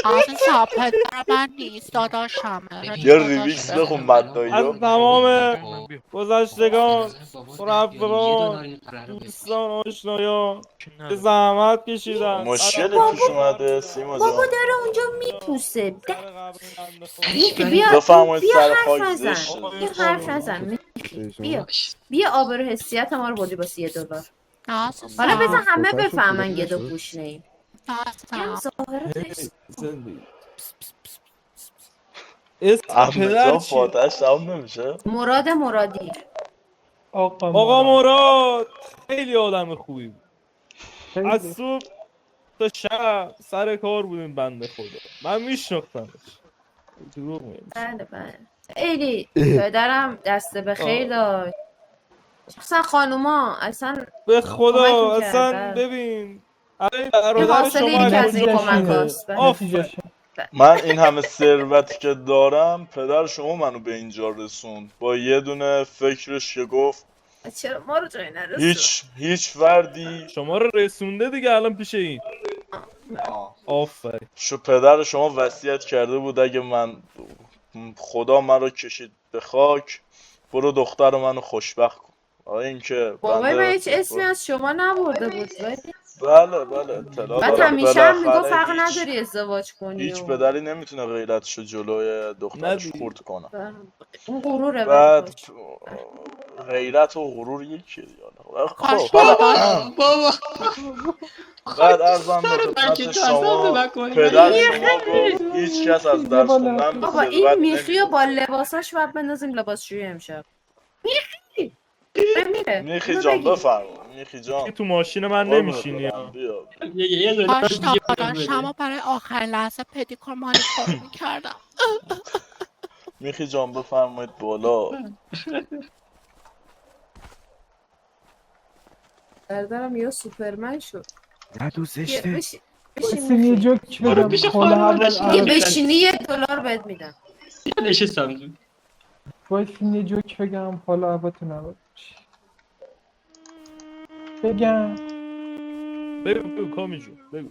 عزیزا پدر من نیست داداشمه. یه ریمیکس بخون مدنایی. از تمام گذشتگان رفقان دوستان آشنایان که زحمت کشیدن. مشکلی پیش اومده سیما بابا جان؟ داره اونجا میپوسه. بفرمایید سر حرف خاک نزن. زشت. بیا حرف نزن. بیا آبرو حسیت ما رو بردی با $30. حالا بذار همه بفهمن یه دو پوش نیم. احمد جان فاتحش تمام نمیشه؟ مراد مرادی. آقا مراد خیلی آدم خوبی بود. از صبح تا شب سر کار بودیم بنده خدا. من میشناختمش. دروغ میگم. بله. خیلی پدرم دست به خیر داشت. اصلا خانوما اصلا به خدا اصلا ببین برادر شما من این همه ثروتی که دارم پدر شما منو به اینجا رسوند با یه دونه فکرش که گفت چرا ما رو جایی نرسوند؟ هیچ فردی شما رو رسونده دیگه الان پیش این. آفرین. پدر شما وصیت کرده بود اگه من خدا من رو کشید به خاک برو دختر منو خوشبخت کن. اینکه بابای من هیچ اسمی از شما نبرده بود. بله اطلاع بعد دارم. همیشه هم میگفت فرق نداری ازدواج کنی. هیچ پدری نمیتونه غیرتشو جلوی دخترش خورد کنه. اون غروره. بعد غیرت و غرور یکیه دیگه. خب بابا بعد ارزم به خدمت شما پدر شما گفت هیچ کس از درس خوندن بابا این میخی و با لباساش باید بندازیم لباسشویی امشب. میخی جان بفرما. میخی جان تو ماشین من نمیشینی. کاش داداشمو برای آخرین لحظه پدیکور مانیکور میکردم. میخی جان بفرمایید بالا. دردارم یا سوپرمن شد. نه دوستشته. بشین یه جوک بگم. بشینی $1 بهت میدم. نشستم زود. باشین یه جوک بگم حالا هواتون نباشه. بگم. بگو کامی جون بگو.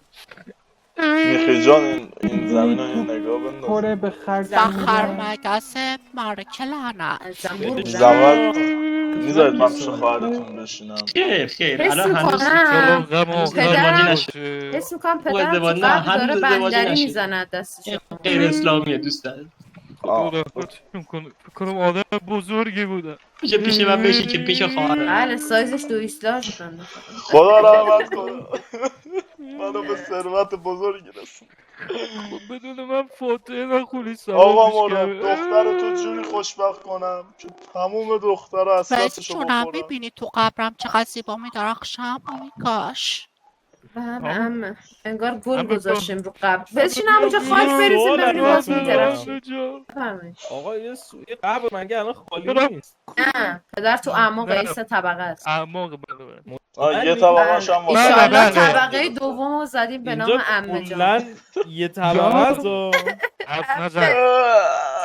میخی جان این زمین رو نگاه بنداز. خوره به خرج خرمگس مرکه لعنت. زحمت میذارید من پیش خواهرتون بشینم. خیر حس الان هنوز حس میکنم پدرم تو قبل داره بندری میزند دستش. غیر اسلامیه دوستان. کنم آدم بزرگی بودم. پیش من بشین که پیش خواهرم. بله سایزش 2 ایستار بنده خدا رحمت کنه. منو به ثروت بزرگی رسوند. خب بدون من فاتحه نخونی آقا ثوابش مراد کمه. دختر تو جوری خوشبخت کنم که تموم دختر از ولی دستشو جونم بخورم. میبینی تو قبرم چقدر زیبا میدارخشم آمیگاش. بابا عمه انگار گل عمه گذاشتیم رو قبر. بشین همونجا خاک بریزیم سوال ببینیم باز ازتون میدرخشیم. جا. بفرمایید. آقا یه قبر مگه الان خالی برم. نیست؟ نه پدر تو اعماق نه. این 3 طبقه است. اعماق بله. یه طبقه‌ش هم واسه ایشالله بله. طبقه دوم رو زدیم به نام اینجا عمه جان. کلا یه طبقه است و حرف نزن.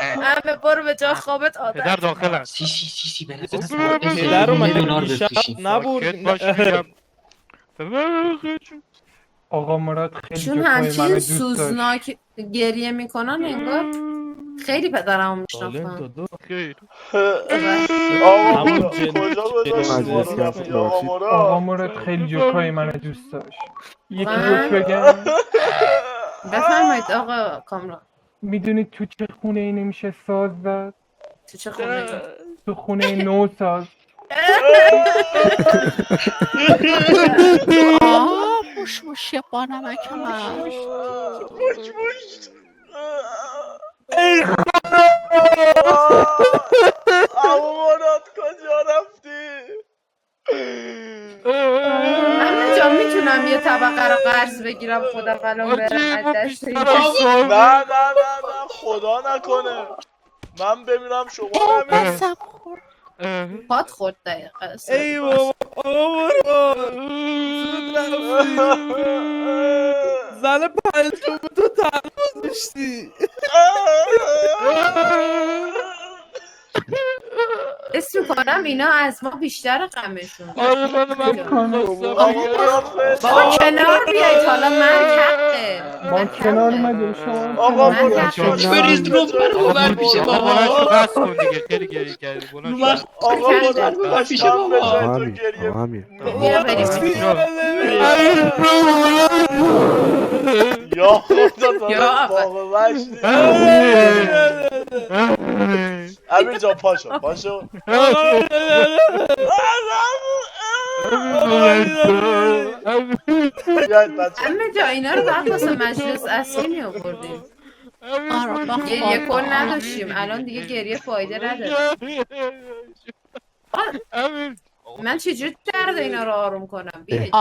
عمه برو به جای خوابت پدر عادت. داخل است. سی به پدر پدر رو $1 مگه دیشب بفروشیم. نبرد. ساکت باش میگم. آقا مراد خیلی چون جای منو همچین دوست داشت. سوزناک گریه میکنن انگار خیلی پدرمو سالم میشناختن. دادا. خیر. آقا همون مراد جن- کجا گذاشتی ما مجلس رو رفتی آقا ببخشید. آقا مراد؟ مراد خیلی جوکای منو دوست داشت. یکی من؟ جوک بگم. بفرمایید آقا کامران. میدونی تو چه خونه ای نمیشه ساز زد؟ تو چه خونه؟ تو خونه نو ساز. موش موش با نمک من. عمو مراد کجا رفتی؟ عمه جان میتونم یه طبقه رو قرض بگیرم خودم الان برم از دست این نه نه نه نه خدا نکنه من بمیرم شما نمیرم. پات خورد دقیقه. ای بابا آقا مراد زود رفتی. زن پنجم تو تنها داشتی. اسم میکنم اینا از ما بیشتر غمشون. آره من بابا کنار بیایید حالا مرگ حقه. ما کنار اومدیم شما آقا کنار مراد بیایید. بریز رو بر پیش بابا. بس کن دیگه خیلی گریه کردی. بلند شو. آقا مراد بر پیش من به بابا. جای آقا تو همین گریه آقا همین. بیا بریم. یا خدا یا داداش باقا وشتی امیر جان پاشو بیاید بچه عمه جا اینا رو بعد واسه مجلس اصلی می آوردیم. گریه کن نداشتیم الان دیگه گریه فایده نداره. من چجوری درد اینا رو آروم کنم؟ بیاید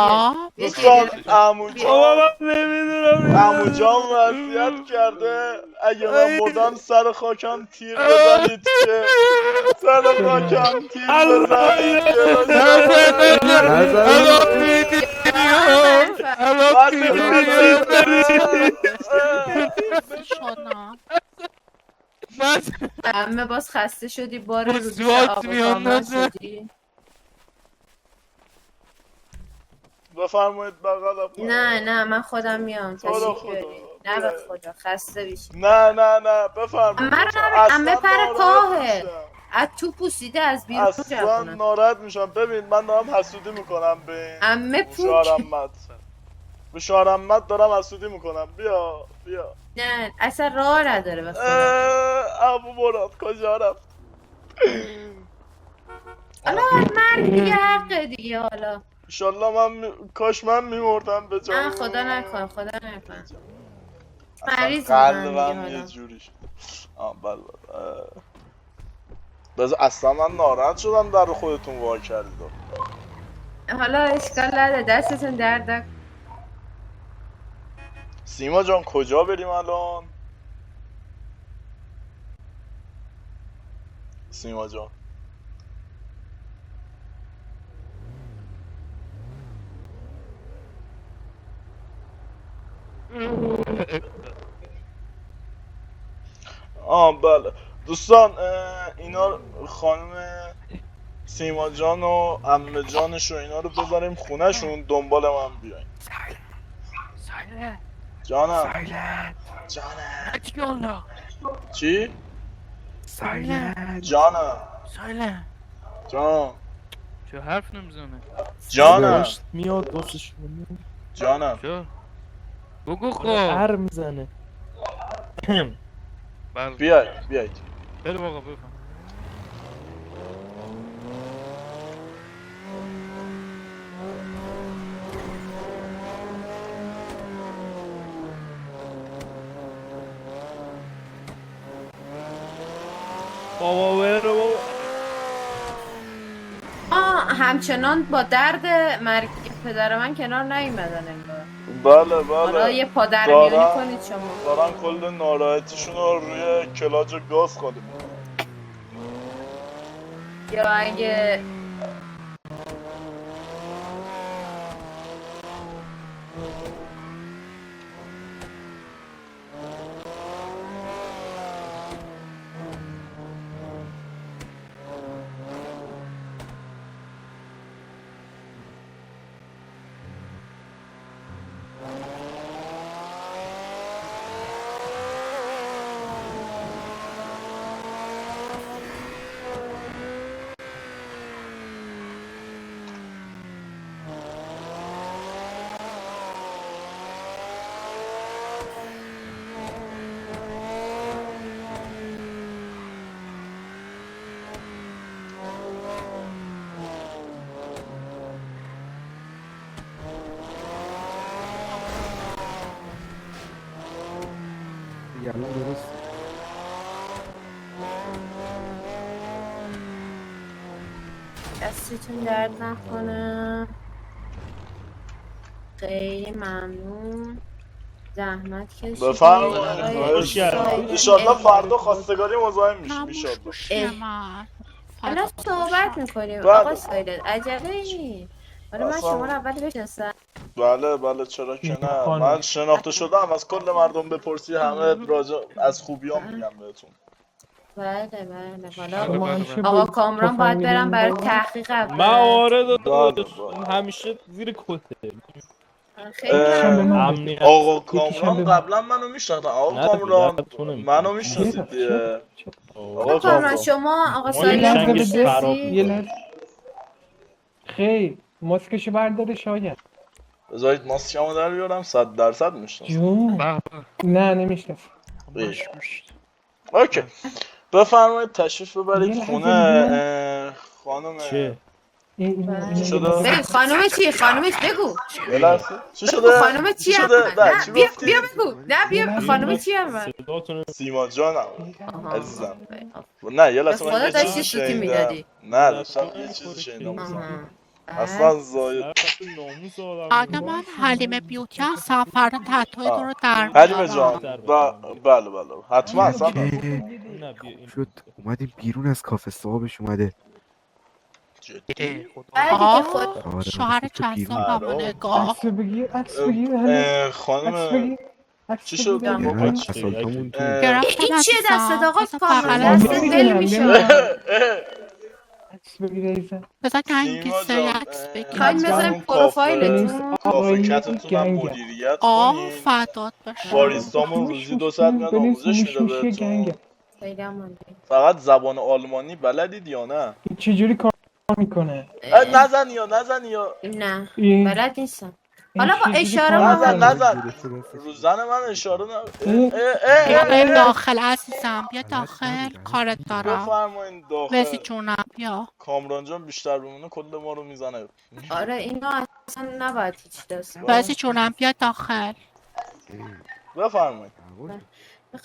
دوستان عمو بابا من نمیدونم. عمو جان وصیت کرده اگه من بردم سر خاکم تیر بزنید که سر خاکم تیر بزنید عمه باز خسته شدی بار رو دوش زیاد آقا میان کامل نزد. شدی؟ بفرمایید بغلم نه من خودم میام تو رو تشریف خدا. بیاری. نه به خدا خسته بشی. نه بفرمایید عمه رو نبر عمه پر کاهه از تو پوسیده از بیرون اصلا جوونه. ناراحت میشم. ببین من دارم حسودی میکنم به عمه پوک. شوهرمت به شوهرمت دارم حسودی میکنم. بیا نه اصلا راه نداره به خدا. ابو مراد کجا رفت؟ حالا مرگ دیگه حقه دیگه. حالا انشالله کاش من میمردم به جای نه خدا نکن اصلا مریض قلبم یه جوری شد. بله بذار اصلا من ناراحت شدم در خودتون وا کردید. حالا اشکال نداره دستتون درد نکنه. سیما جان کجا بریم الان؟ سیما جان بله دوستان اینا خانم سیما جان و عمه جانش و اینا رو بذاریم خونه شون دنبال من بیاین. جانم چی؟ جانم چه حرف نمیزنه؟ جانم میاد واسش جانم چه؟ بگو خب هر میزنه. بیاید بریم آقا بفهم. بابا برو بابا. همچنان با درد مرگ پدر من کنار نیومدن انگار. بله حالا بله یه پادرمیانی دارن کنید شما. دارن کل ناراحتیشون رو روی کلاج گاز خالی میکنن. یا اگه یلا درست دستتون درد نکنه. خیلی ممنون، زحمت کشیدید. بفرمایید. انشالله فردا خواستگاری مزاحم میشیم انشالله. الان صحبت میکنیم آقا سایلت، عجله ای. حالا من شما رو اول بشناسم. بله بله چرا که نه، من شناخته شدم از کل مردم بپرسی همه راجع از خوبیام میگم بهتون. بله بله. حالا آقا کامران باید برم برای تحقیق اول. من آره داداش همیشه زیر کته. آقا کامران قبلا منو میشناختن. آقا کامران منو میشناسید دیگه. آقا کامران شما آقا سایلنت رو بشناسید؟ خیر ماسکشو برداره شاید. بذارید ماسکمو در بیارم 100% میشناسم. جون نه نمیشناسم. اوکی بفرمایید تشریف ببرید خونه خانم. چه؟ چی شده؟ خانم چی؟ خانمش بگو. چی شده؟ خانم چی هم من؟ بیا بگو. نه بیا خانم چی هم من؟ سیما جانم عزیزم. نه یه لحظه من یه چیزی شنیدم. نه داشتم یه چیزی شنیدم اصلا زاید. آقا من حلیمه بیوتی هم سفر تتوی رو در حلیمه جان بله بله حتما اصلا شد اومدیم بیرون از کافه صاحبش اومده. شوهر جذاب و نگاه خانم چی شد؟ این چیه دستت آقا کامران؟ دستت دل میشه. بذار گنگستر عکس بگیر. خواهیم بذاریم پروفایلتون. کافه کتتون هم مدیریت کنید. فدات بشه. باریستامون روزی 200 میاد آموزش میده بهتون. فقط زبان آلمانی بلدید یا نه؟ چجوری کار میکنه؟ نزن یا نه بلد نیستم. حالا با اشاره نزن رو زن من اشاره بیا داخل عزیزم، بیا داخل کارت دارم. بفرمایید داخل. وزی جونم بیا. کامران جان بیشتر بمونه کل ما رو میزنه. آره اینا اصلا نباید هیچ دست. وزی جونم بیا داخل. بفرمایید.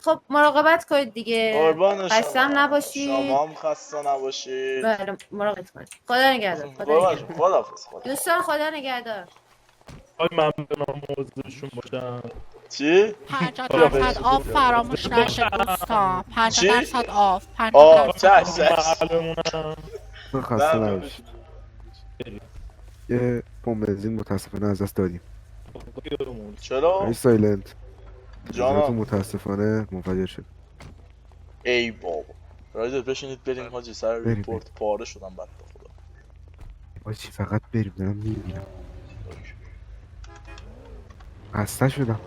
خب مراقبت کنید دیگه. قربان شما. خسته نباشید. شما هم خسته نباشید. بله مراقبت کنید. خدا نگهدار. خداحافظ. دوستان خدا نگهدار. من به نام موضوعشون باشم. چی؟ 50% آف فراموش نشه دوستان. 50% آف. 50% خسته نباشید. یه پمپ بنزین متاسفانه از دست دادیم. چرا؟ سایلنت جانم متاسفانه منفجر شد. ای بابا رایزر بشینید بریم حاجی سر ریپورت پاره شدم بعد خدا. حاجی فقط بریم دارم میبینم. خسته شدم.